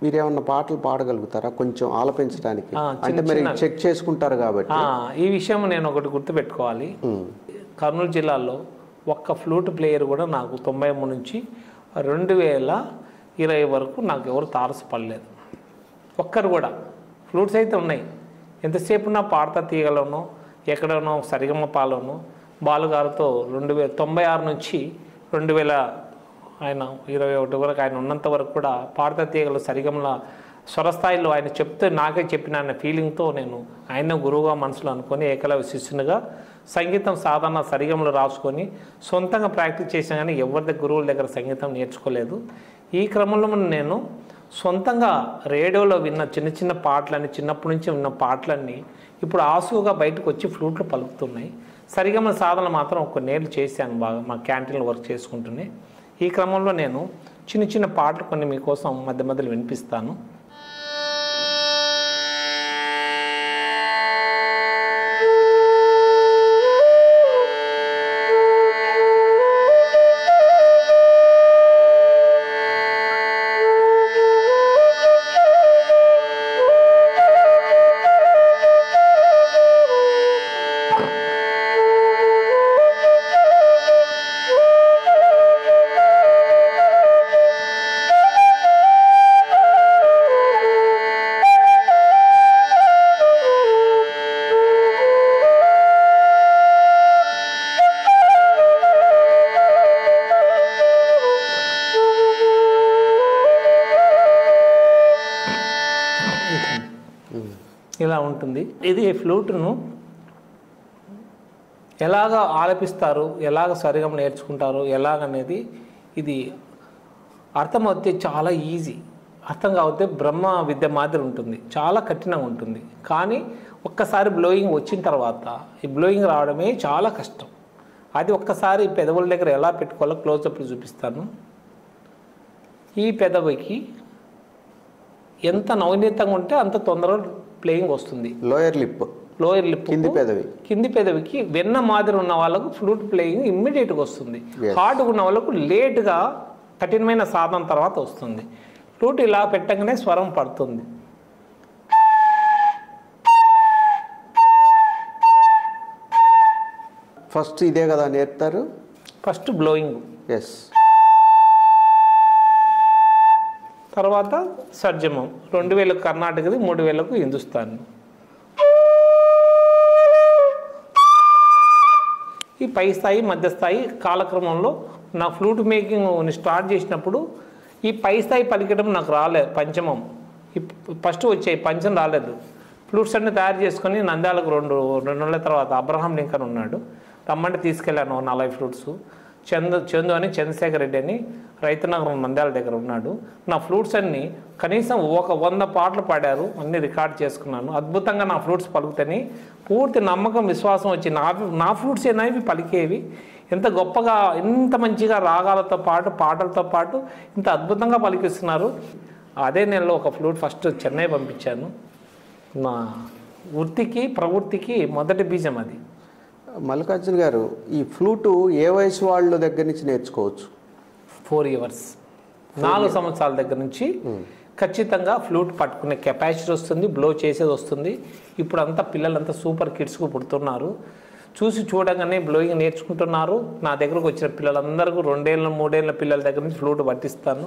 మీరేమన్నా పాటలు పాడగలుగుతారా కొంచెం ఆలపించడానికి? అంటే మరి చెక్ చేసుకుంటారు కాబట్టి ఈ విషయం నేను ఒకటి గుర్తుపెట్టుకోవాలి. కర్నూలు జిల్లాలో ఒక్క ఫ్లూట్ ప్లేయర్ కూడా నాకు 93 నుంచి 2020 వరకు నాకు ఎవరు తారసపడలేదు, ఒక్కరు కూడా. ఫ్లూట్స్ అయితే ఉన్నాయి, ఎంతసేపు నా పాడతా తీగలోనో ఎక్కడనో సరిగమ్మ పాలోనో బాలుగారితో 1996 నుంచి 2021 వరకు ఆయన ఉన్నంత వరకు కూడా పాడతా తీగలు సరిగమల స్వరస్థాయిలో ఆయన చెప్తే నాకే చెప్పిన అన్న ఫీలింగ్తో నేను ఆయన గురువుగా మనసులో అనుకొని ఏకలవ్య శిష్యునిగా సంగీతం సాధారణ సరిగమలు రాసుకొని సొంతంగా ప్రాక్టీస్ చేసాను. కానీ ఎవరి గురువుల దగ్గర సంగీతం నేర్చుకోలేదు. ఈ క్రమంలో నేను సొంతంగా రేడియోలో విన్న చిన్న చిన్న పాటలన్నీ, చిన్నప్పటి నుంచి విన్న పాటలన్నీ ఇప్పుడు ఆసుగా బయటకు వచ్చి ఫ్లూట్లు పలుకుతున్నాయి. సరిగమల సాధన మాత్రం కొన్నేళ్ళు చేశాను బాగా, మా క్యాంటీన్లో వర్క్ చేసుకుంటూనే. ఈ క్రమంలో నేను చిన్న చిన్న పాటలు కొన్ని మీకోసం మధ్య మధ్యలో వినిపిస్తాను. ఇలా ఉంటుంది. ఇది ఫ్లూట్ను ఎలాగ ఆలపిస్తారు, ఎలాగ సరిగమ నేర్చుకుంటారు, ఎలాగనేది ఇది అర్థమవుతే చాలా ఈజీ, అర్థం కాకపోతే బ్రహ్మ విద్య మాదిరి ఉంటుంది, చాలా కఠినంగా ఉంటుంది. కానీ ఒక్కసారి బ్లోయింగ్ వచ్చిన తర్వాత ఈ బ్లోయింగ్ రావడమే చాలా కష్టం. అది ఒక్కసారి పెదవుల దగ్గర ఎలా పెట్టుకోవాలో క్లోజప్లు చూపిస్తాను. ఈ పెదవికి ఎంత నవనీతంగా ఉంటే అంత తొందరగా ప్లేయింగ్ వస్తుంది. లోయర్ లిప్ కింది పెదవికి వెన్న మాదిరి ఉన్న వాళ్ళకు ఫ్లూట్ ప్లేయింగ్ ఇమ్మీడియట్గా వస్తుంది. హార్డ్గా ఉన్న వాళ్ళకు లేట్గా కఠినమైన సాధన తర్వాత వస్తుంది. ఫ్లూట్ ఇలా పెట్టగానే స్వరం పడుతుంది. ఫస్ట్ ఇదే కదా నేర్పుతారు? First blowing, yes. తర్వాత సర్జమం. 2000 కర్ణాటకది, 3000 హిందుస్థాన్. ఈ పై స్థాయి, మధ్య స్థాయి కాలక్రమంలో నా ఫ్లూట్ మేకింగ్ స్టార్ట్ చేసినప్పుడు ఈ పై స్థాయి పలికడం నాకు రాలేదు. పంచమం ఫస్ట్ వచ్చాయి, పంచం రాలేదు. ఫ్లూట్స్ అన్ని తయారు చేసుకొని నంద్యాలకు రెండు నెలల తర్వాత అబ్రహాం లింకన్ ఉన్నాడు, రమ్మంటే తీసుకెళ్ళాను 40 ఫ్లూట్స్. చందు అని చంద్రశేఖర్ రెడ్డి అని రైతునగరం నంద్యాల దగ్గర ఉన్నాడు. నా ఫ్లూట్స్ అన్నీ కనీసం 100 పాటలు పాడారు, అన్నీ రికార్డ్ చేసుకున్నాను. అద్భుతంగా నా ఫ్లూట్స్ పలుకుతాయి. పూర్తి నమ్మకం, విశ్వాసం వచ్చి నా ఫ్లూట్స్ ఏనా ఇవి పలికేవి, ఎంత గొప్పగా, ఎంత మంచిగా రాగాలతో పాటు పాటలతో పాటు ఇంత అద్భుతంగా పలికిస్తున్నారు. అదే నెలలో ఒక ఫ్లూట్ ఫస్ట్ చెన్నై పంపించాను. నా వృత్తికి ప్రవృత్తికి మొదటి బీజం అది. మల్లికార్జున గారు, ఈ ఫ్లూటు ఏ వయసు వాళ్ళ దగ్గర నుంచి నేర్చుకోవచ్చు? 4 years, 4 సంవత్సరాల దగ్గర నుంచి ఖచ్చితంగా ఫ్లూట్ పట్టుకునే కెపాసిటీ వస్తుంది, బ్లో చేసేది వస్తుంది. ఇప్పుడు అంతా పిల్లలంతా సూపర్ కిడ్స్కు పుడుతున్నారు. చూసి చూడగానే బ్లోయింగ్ నేర్చుకుంటున్నారు. నా దగ్గరకు వచ్చిన పిల్లలందరికీ 2 ఏళ్ళ 3 ఏళ్ళ పిల్లల దగ్గర నుంచి ఫ్లూట్ పట్టిస్తాను,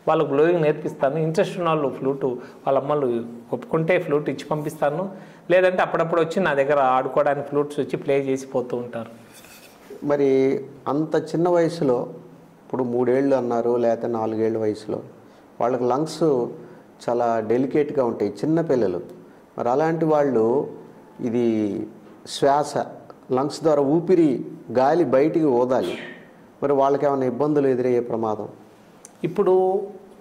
వాళ్ళకు బ్లోయింగ్ నేర్పిస్తాను. ఇంట్రెస్ట్ ఉన్న వాళ్ళు ఫ్లూటు వాళ్ళ అమ్మలు ఒప్పుకుంటే ఫ్లూట్ ఇచ్చి పంపిస్తాను, లేదంటే అప్పుడప్పుడు వచ్చి నా దగ్గర ఆడుకోవడానికి ఫ్లూట్స్ వచ్చి ప్లే చేసి పోతూ ఉంటారు. మరి అంత చిన్న వయసులో, ఇప్పుడు 3 ఏళ్ళు అన్నారు లేకపోతే 4 ఏళ్ళ వయసులో వాళ్ళకి లంగ్స్ చాలా డెలికేట్గా ఉంటాయి, చిన్న పిల్లలు. మరి అలాంటి వాళ్ళు ఇది శ్వాస లంగ్స్ ద్వారా ఊపిరి గాలి బయటికి ఊదాలి, మరి వాళ్ళకి ఏమైనా ఇబ్బందులు ఎదురయ్యే ప్రమాదం? ఇప్పుడు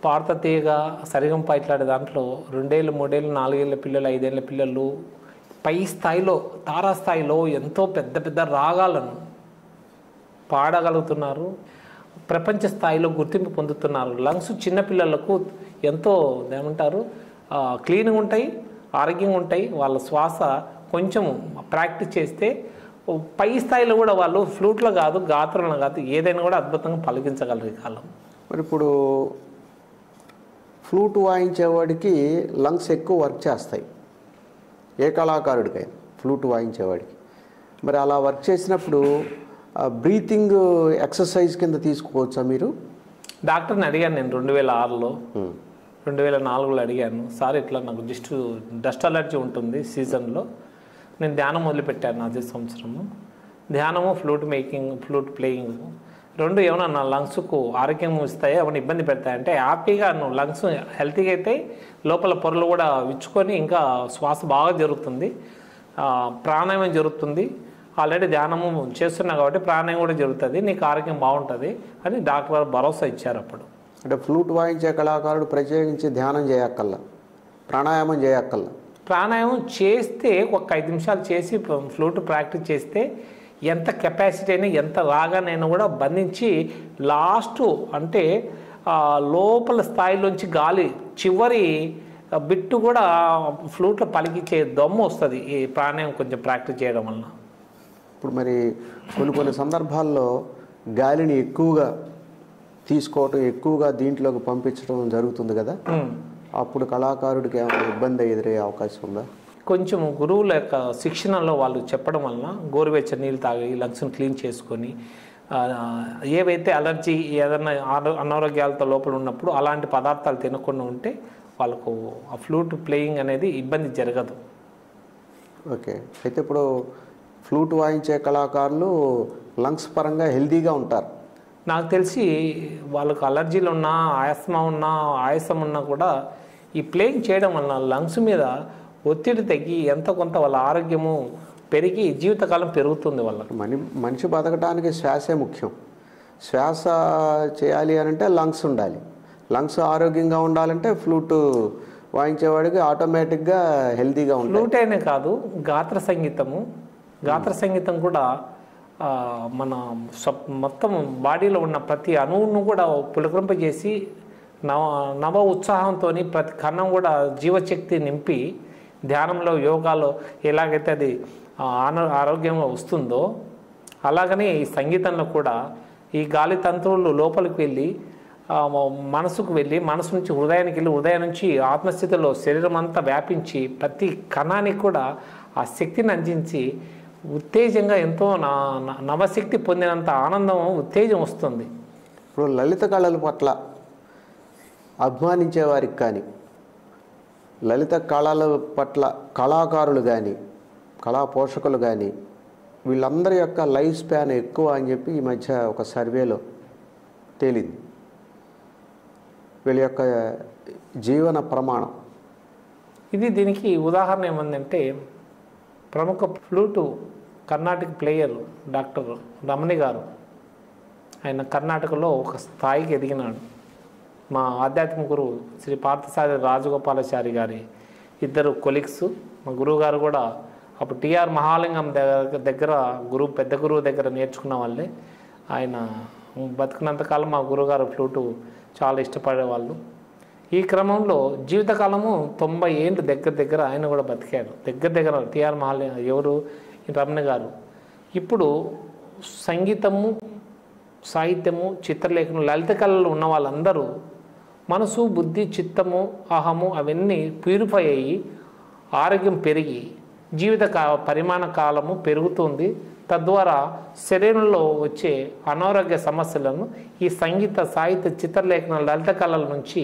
పాడత తీగ సరిగంప ఇట్లాంటి దాంట్లో 2 ఏళ్ళు 3 ఏళ్ళు 4 ఏళ్ళ పిల్లలు 5 ఏళ్ళ పిల్లలు పై స్థాయిలో తారాస్థాయిలో ఎంతో పెద్ద పెద్ద రాగాలను పాడగలుగుతున్నారు, ప్రపంచ స్థాయిలో గుర్తింపు పొందుతున్నారు. లంగ్స్ చిన్నపిల్లలకు ఎంతో ఏమంటారు క్లీన్గా ఉంటాయి, ఆరోగ్యంగా ఉంటాయి. వాళ్ళ శ్వాస కొంచెం ప్రాక్టీస్ చేస్తే పై స్థాయిలో కూడా వాళ్ళు ఫ్లూట్లో కాదు గాత్రంలో కాదు ఏదైనా కూడా అద్భుతంగా పలికించగలరు ఈ కాలం. మరి ఇప్పుడు ఫ్లూట్ వాయించేవాడికి లంగ్స్ ఎక్కువ వర్క్ చేస్తాయి, ఏ కళాకారుడికైనా ఫ్లూట్ వాయించేవాడికి. మరి అలా వర్క్ చేసినప్పుడు బ్రీతింగ్ ఎక్సర్సైజ్ కింద తీసుకోవచ్చా మీరు? డాక్టర్ని అడిగాను నేను 2006లో, 2004లో అడిగాను, సార్ ఇట్లా నాకు డస్ట్ అలర్జీ ఉంటుంది సీజన్లో, నేను ధ్యానం మొదలుపెట్టాను అదే సంవత్సరము. ధ్యానము ఫ్లూట్ ప్లేయింగ్ 2 ఏమన్నా నా లంగ్స్కు ఆరోగ్యం ఇస్తాయి, ఏమైనా ఇబ్బంది పెడతాయంటే హ్యాపీగా నువ్వు లంగ్స్ హెల్తీగా అయితే లోపల పొరలు కూడా విచ్చుకొని ఇంకా శ్వాస బాగా జరుగుతుంది, ప్రాణాయామం జరుగుతుంది. ఆల్రెడీ ధ్యానము చేస్తున్నా కాబట్టి ప్రాణాయామం కూడా జరుగుతుంది, నీకు ఆరోగ్యం బాగుంటుంది అని డాక్టర్ గారు భరోసా ఇచ్చారు అప్పుడు. అంటే ఫ్లూట్ వాయించే కళాకారుడు ప్రత్యేకించి ధ్యానం చేయక్కల్లా, ప్రాణాయామం చేయక్కల్లా? ప్రాణాయామం చేస్తే ఒక 5 నిమిషాలు చేసి ఫ్లూట్ ప్రాక్టీస్ చేస్తే ఎంత కెపాసిటీ అయినా ఎంత రాగానైనా కూడా బంధించి లాస్ట్ అంటే లోపల స్థాయిలోంచి గాలి చివరి బిట్టు కూడా ఫ్లూట్లో పలికించే దమ్ము వస్తుంది ఈ ప్రాణాయామం కొంచెం ప్రాక్టీస్ చేయడం వల్ల. ఇప్పుడు మరి కొన్ని సందర్భాల్లో గాలిని ఎక్కువగా తీసుకోవటం, ఎక్కువగా దీంట్లోకి పంపించడం జరుగుతుంది కదా, అప్పుడు కళాకారుడికి ఏమైనా ఇబ్బంది ఎదురయ్యే అవకాశం ఉందా? కొంచెం గురువుల యొక్క శిక్షణలో వాళ్ళు చెప్పడం వలన గోరువెచ్చని నీళ్ళు తాగి లంగ్స్ని క్లీన్ చేసుకొని ఏవైతే అలర్జీ ఏదైనా అనారోగ్యాలతో లోపల ఉన్నప్పుడు అలాంటి పదార్థాలు తినకుండా ఉంటే వాళ్ళకు ఆ ఫ్లూట్ ప్లేయింగ్ అనేది ఇబ్బంది జరగదు. ఓకే, అయితే ఇప్పుడు ఫ్లూట్ వాయించే కళాకారులు లంగ్స్ పరంగా హెల్తీగా ఉంటారు. నాకు తెలిసి వాళ్ళకు అలర్జీలు ఉన్నా ఆయాసం ఉన్నా కూడా ఈ ప్లేయింగ్ చేయడం వలన లంగ్స్ మీద ఒత్తిడి తగ్గి ఎంత కొంత వాళ్ళ ఆరోగ్యము పెరిగి జీవితకాలం పెరుగుతుంది వాళ్ళకి. మనిషి బతకడానికి శ్వాసే ముఖ్యం. శ్వాస చేయాలి అని అంటే లంగ్స్ ఉండాలి, లంగ్స్ ఆరోగ్యంగా ఉండాలంటే ఫ్లూట్ వాయించేవాడికి ఆటోమేటిక్గా హెల్తీగా ఉంటుంది. ఫ్లూట్ అయినే కాదు, గాత్ర సంగీతం కూడా మన మొత్తం బాడీలో ఉన్న ప్రతి అణువును కూడా పులకరింపజేసి నవ ఉత్సాహంతో ప్రతి కణం కూడా జీవశక్తి నింపి ధ్యానంలో యోగాలో ఎలాగైతే అది ఆరోగ్యంగా వస్తుందో అలాగనే ఈ సంగీతంలో కూడా ఈ గాలి తంత్రులు లోపలికి వెళ్ళి మనసుకు వెళ్ళి మనసు నుంచి హృదయానికి వెళ్ళి హృదయం నుంచి ఆత్మస్థితిలో శరీరం అంతా వ్యాపించి ప్రతి కణానికి కూడా ఆ శక్తిని అందించి ఉత్తేజంగా ఎంతో నవశక్తి పొందినంత ఆనందం ఉత్తేజం వస్తుంది. ఇప్పుడు లలిత కళల పట్ల అభిమానించే వారికి కానీ లలిత కళల పట్ల కళాకారులు కానీ కళా పోషకులు కానీ వీళ్ళందరి యొక్క లైఫ్ స్పాన్ ఎక్కువ అని చెప్పి ఈ మధ్య ఒక సర్వేలో తేలింది. వీళ్ళ యొక్క జీవన ప్రమాణం దీనికి ఉదాహరణ ఏమందంటే ప్రముఖ ఫ్లూటు కర్ణాటక ప్లేయర్ డాక్టర్ రమణి గారు, ఆయన కర్ణాటకలో ఒక స్థాయికి ఎదిగినాడు. మా ఆధ్యాత్మిక గురువు శ్రీ పార్థసారథి రాజగోపాలాచారి గారి ఇద్దరు కొలీగ్స్, మా గురువు గారు కూడా అప్పుడు టిఆర్ మహాలింగం దగ్గర పెద్ద గురువు దగ్గర నేర్చుకున్న వాళ్ళే. ఆయన బతుకున్నంతకాలం మా గురువుగారు ఫ్లూటు చాలా ఇష్టపడేవాళ్ళు. ఈ క్రమంలో జీవితకాలము 90 ఏళ్ళు దగ్గర ఆయన కూడా బతికారు. దగ్గర టిఆర్ మహాలింగం ఎవరు రమణ గారు. ఇప్పుడు సంగీతము, సాహిత్యము, చిత్రలేఖనం, లలిత కళలు ఉన్న వాళ్ళందరూ మనసు, బుద్ధి, చిత్తము, అహము అవన్నీ ప్యూరిఫై అయ్యి ఆరోగ్యం పెరిగి పరిమాణ కాలము పెరుగుతుంది. తద్వారా శరీరంలో వచ్చే అనారోగ్య సమస్యలను ఈ సంగీత, సాహిత్య, చిత్రలేఖన, లలిత కళల నుంచి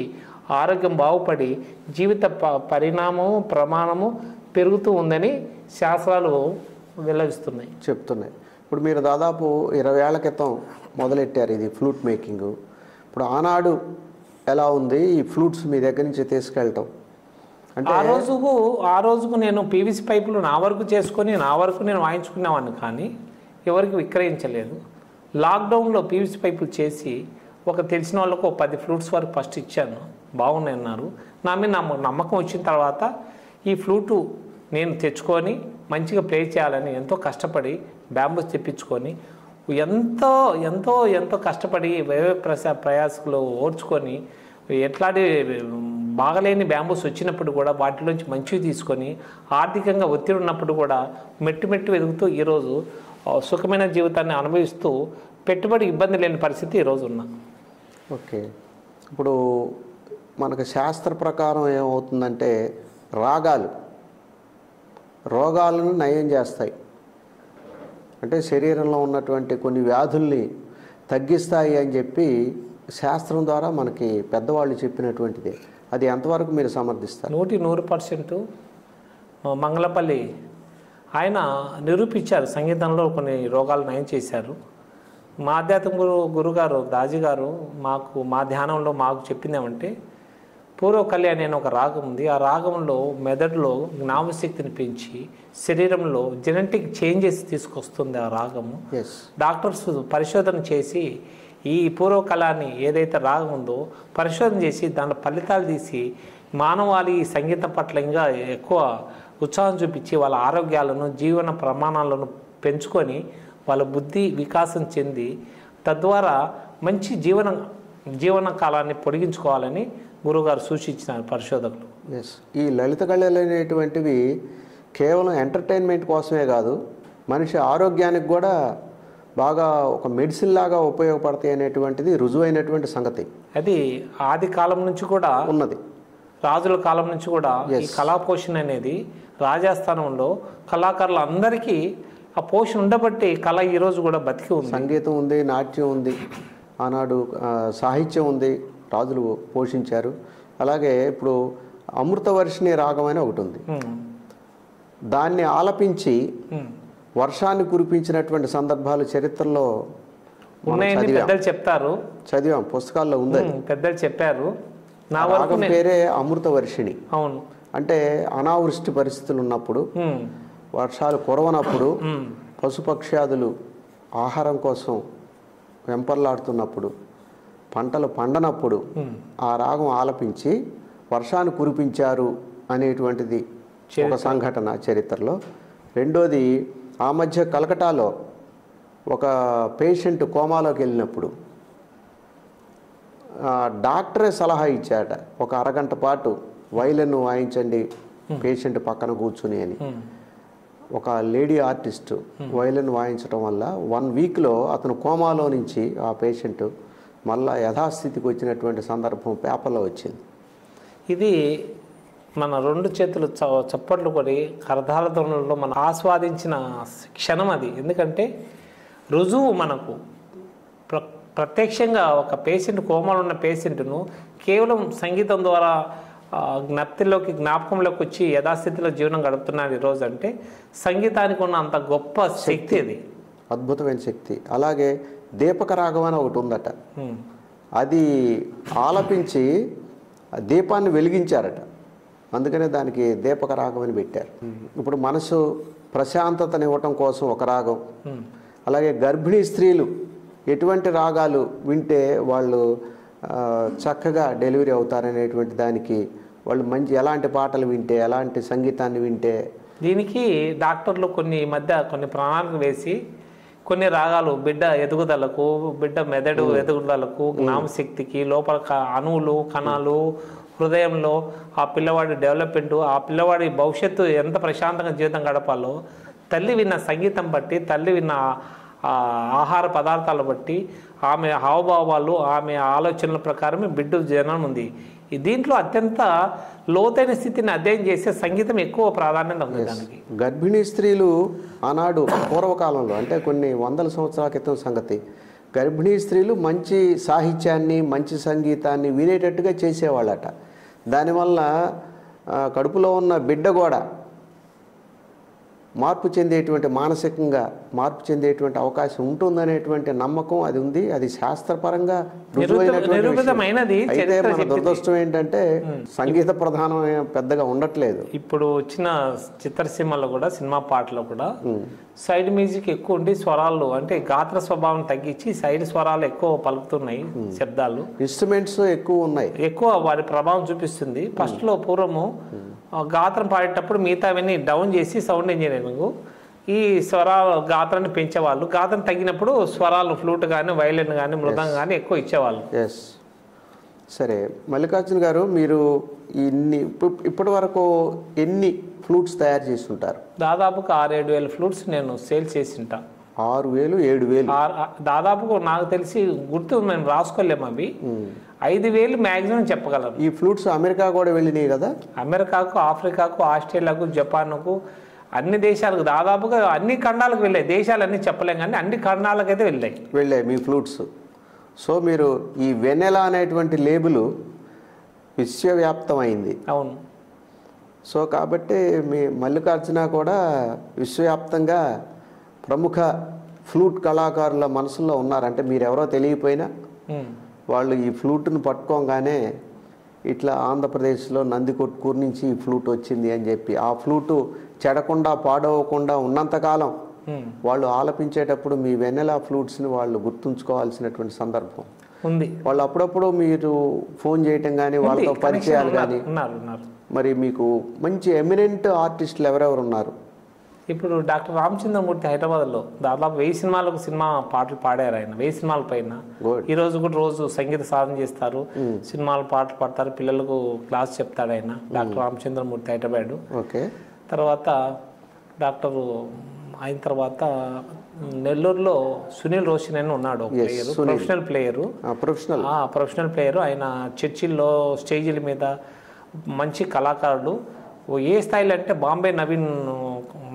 ఆరోగ్యం బాగుపడి జీవిత పరిణామము, ప్రమాణము పెరుగుతూ ఉందని శాస్త్రాలు వెల్లడిస్తున్నాయి, చెప్తున్నాయి. ఇప్పుడు మీరు దాదాపు 20 ఏళ్ల క్రితం మొదలెట్టారు ఇది ఫ్లూట్ మేకింగ్. ఇప్పుడు ఆనాడు ఎలా ఉంది ఈ ఫ్లూట్స్ మీ దగ్గర నుంచి తీసుకెళ్ళటం? అంటే ఆ రోజుకు నేను పీవీసీ పైపులు నా వరకు చేసుకొని నా వరకు నేను వాయించుకునేవాడిని, కానీ ఎవరికి విక్రయించలేదు. లాక్డౌన్లో పీవీసీ పైపులు చేసి ఒక తెలిసిన వాళ్ళకు 10 ఫ్లూట్స్ వరకు ఫస్ట్ ఇచ్చాను, బాగున్నాయి అన్నారు. నా మీద నమ్మకం వచ్చిన తర్వాత ఈ ఫ్లూటు నేను తెచ్చుకొని మంచిగా ప్లే చేయాలని ఎంతో కష్టపడి బ్యాంబూస్ తెప్పించుకొని ఎంతో ఎంతో ఎంతో కష్టపడి ప్రయాసకులు ఓర్చుకొని ఎట్లాంటి బాగలేని బ్యాంబూస్ వచ్చినప్పుడు కూడా వాటిలోంచి మంచివి తీసుకొని ఆర్థికంగా ఒత్తిడి ఉన్నప్పుడు కూడా మెట్టు ఎదుగుతూ ఈరోజు సుఖమైన జీవితాన్ని అనుభవిస్తూ పెట్టుబడి ఇబ్బంది లేని పరిస్థితి ఈరోజు ఉన్నా. ఓకే, ఇప్పుడు మనకు శాస్త్ర ప్రకారం ఏమవుతుందంటే రోగాలను నయం చేస్తాయి, అంటే శరీరంలో ఉన్నటువంటి కొన్ని వ్యాధుల్ని తగ్గిస్తాయి అని చెప్పి శాస్త్రం ద్వారా మనకి పెద్దవాళ్ళు చెప్పినటువంటిది. అది ఎంతవరకు మీరు సమర్థిస్తారు? 100% మంగళపల్లి ఆయన నిరూపించారు, సంగీతంలో కొన్ని రోగాలు నయం చేశారు. మా ఆధ్యాత్మిక గురుగారు దాజీ గారు మా ధ్యానంలో మాకు చెప్పింది ఏమంటే, పూర్వ కళ్యాణి అనే ఒక రాగం ఉంది. ఆ రాగంలో మెదడులో జ్ఞాపశక్తిని పెంచి శరీరంలో జెనెటిక్ చేంజెస్ తీసుకొస్తుంది ఆ రాగము. డాక్టర్స్ పరిశోధన చేసి ఈ పూర్వ కళాన్ని ఏదైతే రాగం ఉందో పరిశోధన చేసి దాని ఫలితాలు తీసి మానవాళి ఈ సంగీతం పట్ల ఇంకా ఎక్కువ ఉత్సాహం చూపించి వాళ్ళ ఆరోగ్యాలను, జీవన ప్రమాణాలను పెంచుకొని వాళ్ళ బుద్ధి వికాసం చెంది తద్వారా మంచి జీవన కాలాన్ని పొడిగించుకోవాలని గురువుగారు సూచించినారు పరిశోధకులు. ఈ లలిత కళలు అనేటువంటివి కేవలం ఎంటర్టైన్మెంట్ కోసమే కాదు, మనిషి ఆరోగ్యానికి కూడా బాగా ఒక మెడిసిన్ లాగా ఉపయోగపడతాయి అనేటువంటిది రుజువైనటువంటి సంగతి. అది ఆది కాలం నుంచి కూడా ఉన్నది, రాజుల కాలం నుంచి కూడా ఈ కళా పోషణ అనేది రాజస్థానంలో కళాకారులు అందరికీ ఆ పోషణ ఉండబట్టి కళ ఈరోజు కూడా బతికి ఉంది. సంగీతం ఉంది, నాట్యం ఉంది, ఆనాడు సాహిత్యం ఉంది, రాజులు పోషించారు. అలాగే ఇప్పుడు అమృతవర్షిణి రాగం అని ఒకటి ఉంది, దాన్ని ఆలపించి వర్షాన్ని కురిపించినటువంటి సందర్భాలు చరిత్రలో ఉన్నాయని పెద్దలు చెప్తారు, చదివాం, పుస్తకాల్లో ఉంది, పెద్దలు చెప్పారు. నా రాగం పేరే అమృతవర్షిణి. అవును, అంటే అనావృష్టి పరిస్థితులు ఉన్నప్పుడు, వర్షాలు కురవనప్పుడు, పశుపక్ష్యాదులు ఆహారం కోసం వెంపర్లాడుతున్నప్పుడు, పంటలు పండనప్పుడు ఆ రాగం ఆలపించి వర్షాన్ని కురిపించారు అనేటువంటిది ఒక సంఘటన చరిత్రలో. రెండోది, ఆ మధ్య కలకటాలో ఒక పేషెంట్ కోమాలోకి వెళ్ళినప్పుడు డాక్టరే సలహా ఇచ్చాట, ఒక అరగంట పాటు వైలెన్ వాయించండి పేషెంట్ పక్కన కూర్చుని అని. ఒక లేడీ ఆర్టిస్టు వైలెన్ వాయించడం వల్ల 1 వీక్లో అతను కోమాలో నుంచి ఆ పేషెంట్ మళ్ళా యథాస్థితికి వచ్చినటువంటి సందర్భం పేపర్లో వచ్చింది. ఇది మన 2 చేతులు చప్పట్లు కొడి కరతాళ ధ్వనులలో మనం ఆస్వాదించిన క్షణం అది. ఎందుకంటే రుజువు మనకు ప్రత్యక్షంగా ఒక పేషెంట్, కోమాలో ఉన్న పేషెంట్ను కేవలం సంగీతం ద్వారా జ్ఞాపకంలోకి వచ్చి యథాస్థితిలో జీవనం గడుపుతున్నారు ఈరోజు. అంటే సంగీతానికి ఉన్న అంత గొప్ప శక్తి అది, అద్భుతమైన శక్తి. అలాగే దీపక రాగం అని ఒకటి ఉందట, అది ఆలపించి దీపాన్ని వెలిగించారట, అందుకనే దానికి దీపక రాగం అని పెట్టారు. ఇప్పుడు మనసు ప్రశాంతతనివ్వటం కోసం ఒక రాగం, అలాగే గర్భిణీ స్త్రీలు ఎటువంటి రాగాలు వింటే వాళ్ళు చక్కగా డెలివరీ అవుతారనేటువంటి దానికి వాళ్ళు ఎలాంటి పాటలు వింటే, ఎలాంటి సంగీతాన్ని వింటే. దీనికి డాక్టర్లు కొన్ని ప్రణాళికలు వేసి కొన్ని రాగాలు బిడ్డ ఎదుగుదలకు, బిడ్డ మెదడు ఎదుగుదలకు, జ్ఞాపశక్తికి, లోపల అణువులు, కణాలు, హృదయంలో ఆ పిల్లవాడి డెవలప్మెంట్, ఆ పిల్లవాడి భవిష్యత్తు ఎంత ప్రశాంతంగా జీవితం గడపాలో తల్లి విన్న సంగీతం బట్టి, తల్లి విన్న ఆహార పదార్థాలు బట్టి, ఆమె హావభావాలు, ఆమె ఆలోచనల ప్రకారమే బిడ్డ జనం ఉంది. దీంట్లో అత్యంత లోతైన స్థితిని అధ్యయనం చేసే సంగీతం ఎక్కువ ప్రాధాన్యత ఉంది దానికి. గర్భిణీ స్త్రీలు ఆనాడు పూర్వకాలంలో అంటే కొన్ని వందల సంవత్సరాల క్రితం సంగతి, గర్భిణీ స్త్రీలు మంచి సాహిత్యాన్ని మంచి సంగీతాన్ని వినేటట్టుగా చేసేవాళ్ళట. దానివల్ల కడుపులో ఉన్న బిడ్డ కూడా మార్పు చెందేటువంటి, మానసికంగా మార్పు చెందేటువంటి అవకాశం ఉంటుందనేటువంటి నమ్మకం అది ఉంది. అది శాస్త్రపరంగా నిరూపితమైనది. అయితే మన దురదృష్టం ఏంటంటే సంగీత ప్రధానం పెద్దగా ఉండట్లేదు. ఇప్పుడు వచ్చిన చిత్రసీమలో కూడా, సినిమా పాటలో కూడా సైడ్ మ్యూజిక్ ఎక్కువ ఉండి స్వరాలు అంటే గాత్ర స్వభావం తగ్గించి సైడ్ స్వరాలు ఎక్కువ పలుకుతున్నాయి, శబ్దాలు, ఇన్స్ట్రుమెంట్స్ ఎక్కువ ఉన్నాయి, ఎక్కువ వారి ప్రభావం చూపిస్తుంది. ఫస్ట్లో పూర్వము గాత్రం పాడేటప్పుడు మిగతావన్నీ డౌన్ చేసి సౌండ్ ఇంజనీరింగ్ ఈ స్వరాలు గాత్రాన్ని పెంచేవాళ్ళు. గాత్రం తగ్గినప్పుడు స్వరాలు ఫ్లూట్ కానీ వైలిన్ కానీ మృదంగం కానీ ఎక్కువ ఇచ్చేవాళ్ళు. ఎస్. సరే మల్లికార్జున గారు, మీరు ఇప్పటి వరకు ఎన్ని ఫ్లూట్స్ తయారు చేస్తుంటారు? దాదాపుగా 6-7 వేల ఫ్లూట్స్ నేను సేల్ చేసింటా. 6,000-7,000 దాదాపు నాకు తెలిసి గుర్తు మేము రాసుకోలేము. అవి 5,000 మ్యాక్సిమం చెప్పగలను. ఈ ఫ్లూట్స్ అమెరికా కూడా వెళ్ళినాయి కదా? అమెరికాకు, ఆఫ్రికాకు, ఆస్ట్రేలియాకు, జపాన్కు, అన్ని దేశాలకు, దాదాపుగా అన్ని ఖండాలకు వెళ్ళాయి. దేశాలన్నీ చెప్పలేం కానీ అన్ని ఖండాలకైతే వెళ్ళాయి మీ ఫ్లూట్స్. సో మీరు ఈ వెనెలా అనేటువంటి లేబుల్ విశ్వవ్యాప్తమైంది. అవును. సో కాబట్టి మీ మల్లికార్జున కూడా విశ్వవ్యాప్తంగా ప్రముఖ ఫ్లూట్ కళాకారుల మనసులో ఉన్నారంటే మీరెవరో తెలియపోయినా వాళ్ళు ఈ ఫ్లూట్ను పట్టుకోగానే ఇట్లా ఆంధ్రప్రదేశ్లో నందికొట్కూరు నుంచి ఈ ఫ్లూట్ వచ్చింది అని చెప్పి, ఆ ఫ్లూటు చెడకుండా పాడవకుండా ఉన్నంతకాలం వాళ్ళు ఆలపించేటప్పుడు మీ వెన్నెల ఫ్లూట్స్ని వాళ్ళు గుర్తుంచుకోవాల్సినటువంటి సందర్భం ఉంది. వాళ్ళు అప్పుడప్పుడు మీరు ఫోన్ చేయటం కానీ, వాళ్ళతో పరిచయాలు కానీ. మరి మీకు మంచి ఎమినెంట్ ఆర్టిస్టులు ఎవరెవరు ఉన్నారు? ఇప్పుడు డాక్టర్ రామచంద్రమూర్తి హైదరాబాద్లో దాదాపు 1000 సినిమా పాటలు పాడారు ఆయన. 1000 సినిమాల పైన. ఈ రోజు కూడా రోజు సంగీత సాధన చేస్తారు, సినిమాల పాటలు పాడతారు, పిల్లలకు క్లాస్ చెప్తాడు ఆయన. డాక్టర్ రామచంద్రమూర్తి హైదరాబాద్. ఓకే. తర్వాత డాక్టరు అయిన తర్వాత నెల్లూరులో సునీల్ రోషన్ అని ఉన్నాడు, ప్లేయరు, ప్రొఫెషనల్ ప్లేయరు. ఆయన చర్చిల్లో స్టేజీల మీద మంచి కళాకారుడు. ఏ స్థాయిలో అంటే బాంబే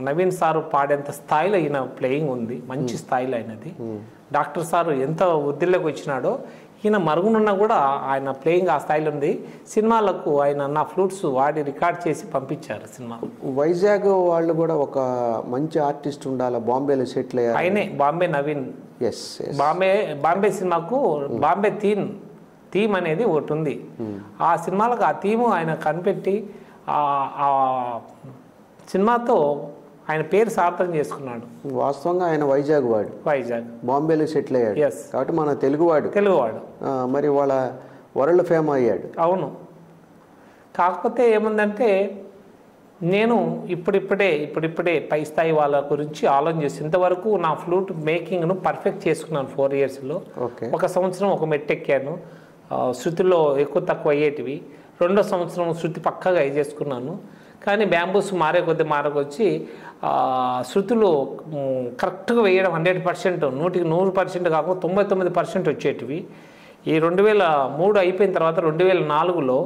నవీన్ సారు పాడేంత స్థాయిలో ఈయన ప్లేయింగ్ ఉంది, మంచి స్థాయిలో అయినది. డాక్టర్ సారు ఎంత వృద్ధిలోకి వచ్చినాడో ఈయన మరుగునున్నా కూడా ఆయన ప్లేయింగ్ ఆ స్థాయిలో ఉంది. సినిమాలకు ఆయన నా ఫ్లూట్స్ వాడి రికార్డ్ చేసి పంపించారు సినిమా. వైజాగ్ వాళ్ళు కూడా ఒక మంచి ఆర్టిస్ట్ ఉండాలి, బాంబేలో సెటిల్ అయ్యారు. ఆయనే బాంబే నవీన్. బాంబే సినిమాకు బాంబే థీమ్ అనేది ఒకటి ఉంది. ఆ సినిమాలకు ఆ థీము ఆయన కనిపెట్టి ఆ సినిమాతో ఆయన పేరు సార్థకం చేసుకున్నాడు. వాస్తవంగా ఆయన వైజాగ్ బాంబేలో సెటిల్ అయ్యాడు కాబట్టి మన తెలుగువాడు. మరి వాళ్ళ వరల్డ్ ఫేమ్ అయ్యాడు. అవును. కాకపోతే ఏముందంటే నేను ఇప్పుడిప్పుడే పై స్థాయి వాళ్ళ గురించి ఆలోచన చేసి ఇంతవరకు నా ఫ్లూట్ మేకింగ్ను పర్ఫెక్ట్ చేసుకున్నాను 4 yearsలో. 1 సంవత్సరం ఒక మెట్టెక్కాను, శృతిలో ఎక్కువ తక్కువ అయ్యేటివి. 2వ సంవత్సరం శృతి పక్కగా చేసుకున్నాను. కానీ బ్యాంబూస్ మారకొచ్చి శృతులు కరెక్ట్గా వేయడం 100%, 100% కాకుండా 99% వచ్చేటివి. ఈ 2003 అయిపోయిన తర్వాత 2004లో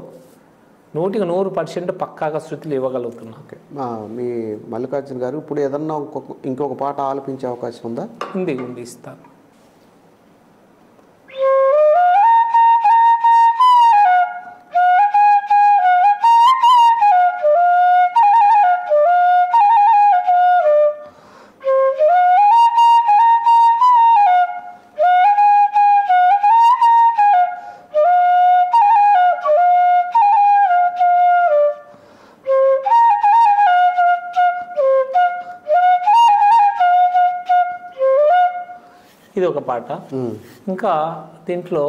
100% పక్కాగా శృతులు ఇవ్వగలుగుతున్నాను. మీ మల్లికార్జున గారు ఇప్పుడు ఏదన్నా ఇంకొక పాట ఆలపించే అవకాశం ఉందా? ఉంది, ఇస్తాను. ఇది ఒక పాట. ఇంకా దీంట్లో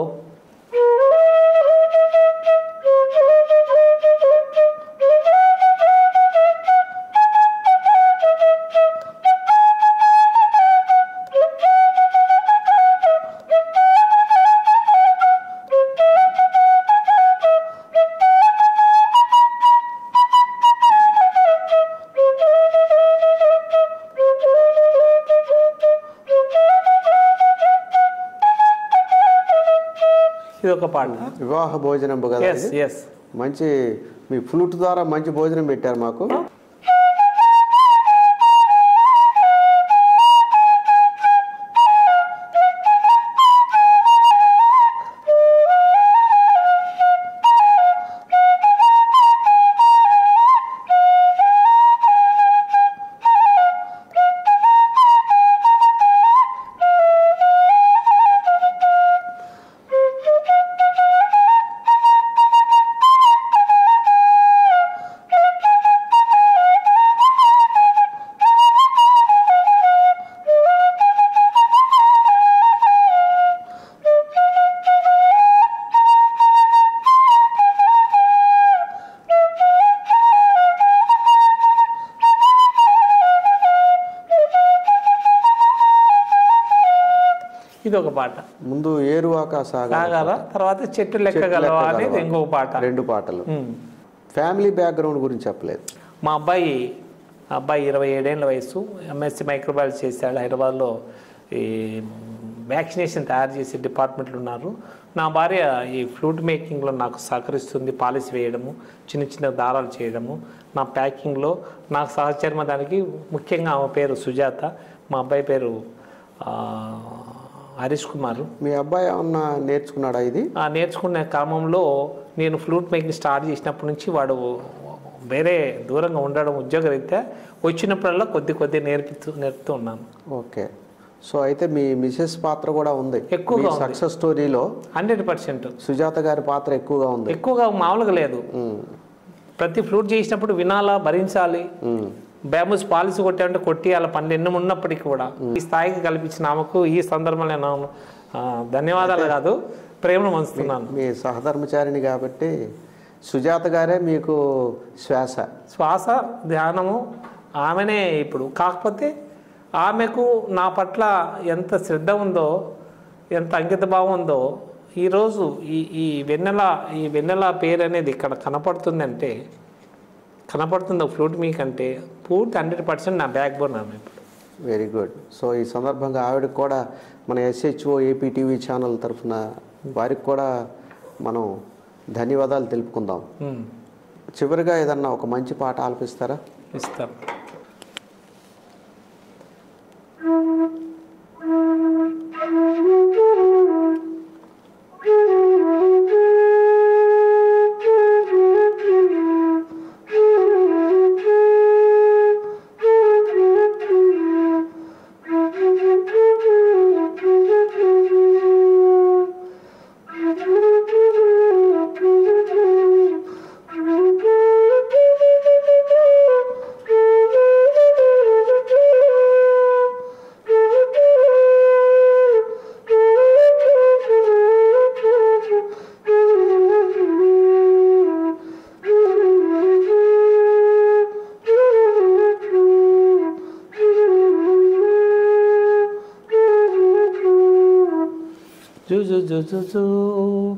వివాహ భోజనం మంచి మీ ఫ్లూట్ ద్వారా మంచి భోజనం పెట్టారు మాకు. ఇది ఒక పాట. ముందు ఏరువాక సాగాల, తర్వాత చెట్టు లెక్కగలవా అనేది ఇంకొక పాట. 2 పాటలు. ఫ్యామిలీ బ్యాక్గ్రౌండ్ గురించి చెప్పలేదు. మా అబ్బాయి 27 ఏళ్ళ వయసు, ఎంఎస్సి మైక్రోబయాలజీ చేశాడు. హైదరాబాద్లో ఈ వ్యాక్సినేషన్ తయారు చేసే డిపార్ట్మెంట్లు ఉన్నారు. నా భార్య ఈ ఫ్లూట్ మేకింగ్లో నాకు సహకరిస్తుంది. పాలిష్ వేయడము, చిన్న చిన్న దారాలు చేయడము, నా ప్యాకింగ్లో నాకు సహచర్మ దానికి. ముఖ్యంగా ఆమె పేరు సుజాత, మా అబ్బాయి పేరు హరీష్ కుమార్. మీ అబ్బాయి ఏమన్నా నేర్చుకున్నాడా ఇది? నేర్చుకునే క్రమంలో నేను ఫ్లూట్ మేకింగ్ స్టార్ట్ చేసినప్పటి నుంచి వాడు వేరే దూరంగా ఉండడం ఉద్యోగరీత్యా వచ్చినప్పుడల్లా కొద్ది నేర్పుతూ ఉన్నాను. ఓకే. సో అయితే మీ మిసెస్ పాత్ర కూడా ఉంది ఎక్కువగా సక్సెస్ స్టోరీలో. 100% సుజాత గారి పాత్ర ఎక్కువగా ఉంది. ఎక్కువగా మామూలుగా లేదు. ప్రతి ఫ్లూట్ చేసినప్పుడు వినాలా, భరించాలి. బ్యాంబూస్ పాలిసి కొట్టామంటే కొట్టియాల పనులు ఎన్ని ఉన్నప్పటికీ కూడా ఈ స్థాయికి కల్పించిన ఆమెకు ఈ సందర్భంలో నేను ధన్యవాదాలు కాదు, ప్రేమను పంచుతున్నాను. మీ సహధర్మచారిణి కాబట్టి సుజాత గారే మీకు శ్వాస ధ్యానము ఆమెనే. ఇప్పుడు కాకపోతే ఆమెకు నా పట్ల ఎంత శ్రద్ధ ఉందో, ఎంత అంకిత భావం ఉందో, ఈరోజు ఈ వెన్నెల పేరు అనేది ఇక్కడ కనపడుతుందంటే కనపడుతుంది ఫ్లూట్ మేకింగ్ అంటే పూర్తి 100% నా బ్యాక్ బోన్ ఆమె. Very good. సో ఈ సందర్భంగా ఆవిడకి కూడా మన SHO AP TV ఛానల్ తరఫున వారికి కూడా మనం ధన్యవాదాలు తెలుపుకుందాం. చివరిగా ఏదన్నా ఒక మంచి పాట ఆలపిస్తారా? ఇస్తాం.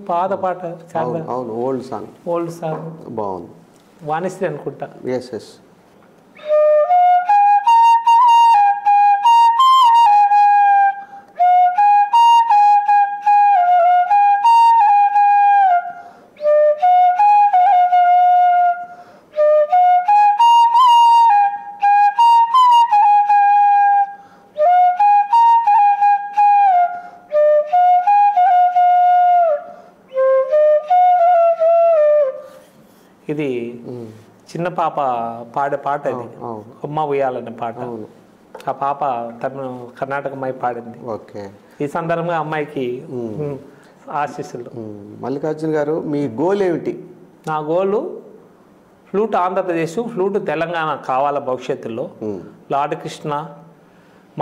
పాత పాట, ఓల్డ్ సాంగ్ బాగుంది. వాణిశ్రీ అనుకుంటా. ఎస్. ఇది చిన్న పాప పాడే పాట, ఇది అమ్మ ఉయ్యాలనే పాట. ఆ పాప తను కర్ణాటక అమ్మాయి పాడింది. ఓకే. ఈ సందర్భంగా అమ్మాయికి ఆశీస్సులు. మల్లికార్జున గారు, మీ గోల్ ఏమిటి? నా గోలు ఫ్లూట్ ఆంధ్రప్రదేశ్, ఫ్లూట్ తెలంగాణ కావాల భవిష్యత్తులో. లార్డ్ కృష్ణ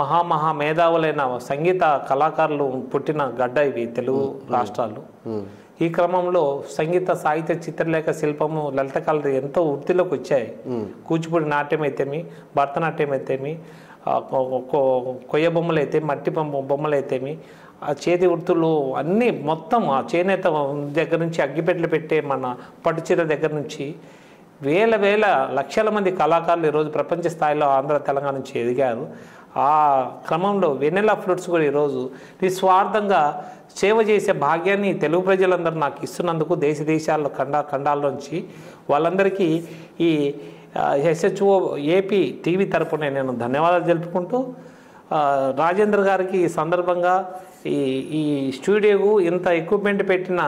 మహా మేధావులైన సంగీత కళాకారులు పుట్టిన గడ్డ ఇవి తెలుగు రాష్ట్రాలు. ఈ క్రమంలో సంగీత, సాహిత్య, చిత్రలేఖ, శిల్పము, లలిత కళలు ఎంతో వృత్తిలోకి వచ్చాయి. కూచిపూడి నాట్యం అయితేమి, భరతనాట్యం అయితేమి, కొయ్య బొమ్మలు అయితే, మట్టి బొమ్మలు అయితేమి, ఆ చేతి వృత్తులు అన్నీ మొత్తం ఆ చేనేత దగ్గర నుంచి, అగ్గిపెట్టెలు పెట్టే మన పట్టుచీర దగ్గర నుంచి వేల వేల లక్షల మంది కళాకారులు ఈరోజు ప్రపంచ స్థాయిలో ఆంధ్ర తెలంగాణ నుంచి ఎదిగారు. ఆ క్రమంలో వెన్నెల ఫ్లూట్స్ కూడా ఈరోజు నిస్వార్థంగా సేవ చేసే భాగ్యాన్ని తెలుగు ప్రజలందరూ నాకు ఇస్తున్నందుకు దేశ దేశాల్లో ఖండాల్లోంచి వాళ్ళందరికీ ఈ SHO ఏపీ టీవీ తరపున నేను ధన్యవాదాలు తెలుపుకుంటూ రాజేంద్ర గారికి ఈ సందర్భంగా ఈ స్టూడియోకు ఇంత ఎక్విప్మెంట్ పెట్టిన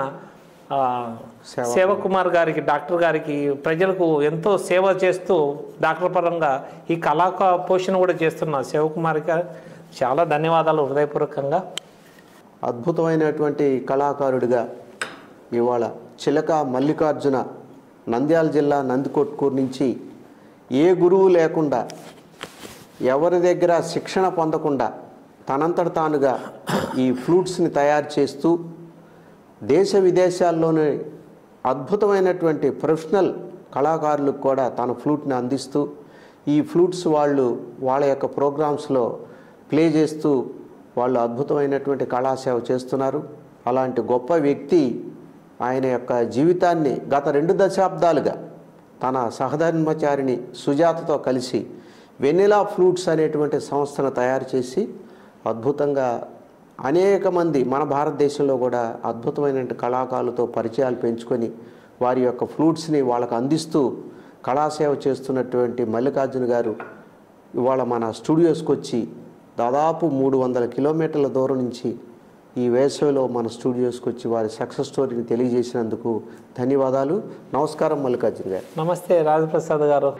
శివకుమార్ గారికి, డాక్టర్ గారికి, ప్రజలకు ఎంతో సేవ చేస్తూ డాక్టర్ పరంగా ఈ కళా పోషణ కూడా చేస్తున్న శివకుమార్ గారు చాలా ధన్యవాదాలు హృదయపూర్వకంగా. అద్భుతమైనటువంటి కళాకారుడిగా ఇవాళ చిలక మల్లికార్జున నంద్యాల జిల్లా నందికొట్కూరు నుంచి ఏ గురువు లేకుండా ఎవరి దగ్గర శిక్షణ పొందకుండా తనంతట తానుగా ఈ ఫ్లూట్స్ని తయారు చేస్తూ దేశ విదేశాల్లోని అద్భుతమైనటువంటి ప్రొఫెషనల్ కళాకారులకు కూడా తన ఫ్లూట్ని అందిస్తూ ఈ ఫ్లూట్స్ వాళ్ళ యొక్క ప్రోగ్రామ్స్లో ప్లే చేస్తూ వాళ్ళు అద్భుతమైనటువంటి కళాసేవ చేస్తున్నారు. అలాంటి గొప్ప వ్యక్తి ఆయన యొక్క జీవితాన్ని గత 2 దశాబ్దాలుగా తన సహధర్మచారిణి సుజాతతో కలిసి వెనిలా ఫ్లూట్స్ అనేటువంటి సంస్థను తయారు చేసి అద్భుతంగా అనేక మంది మన భారతదేశంలో కూడా అద్భుతమైనటువంటి కళాకారులతో పరిచయాలు పెంచుకొని వారి యొక్క ఫ్లూట్స్ని వాళ్ళకు అందిస్తూ కళాసేవ చేస్తున్నటువంటి మల్లికార్జున గారు ఇవాళ మన స్టూడియోస్కి వచ్చి దాదాపు 300 కిలోమీటర్ల దూరం నుంచి ఈ వేసవిలో మన స్టూడియోస్కి వచ్చి వారి సక్సెస్ స్టోరీని తెలియజేసినందుకు ధన్యవాదాలు. నమస్కారం మల్లికార్జున గారు. నమస్తే రాజప్రసాద్ గారు.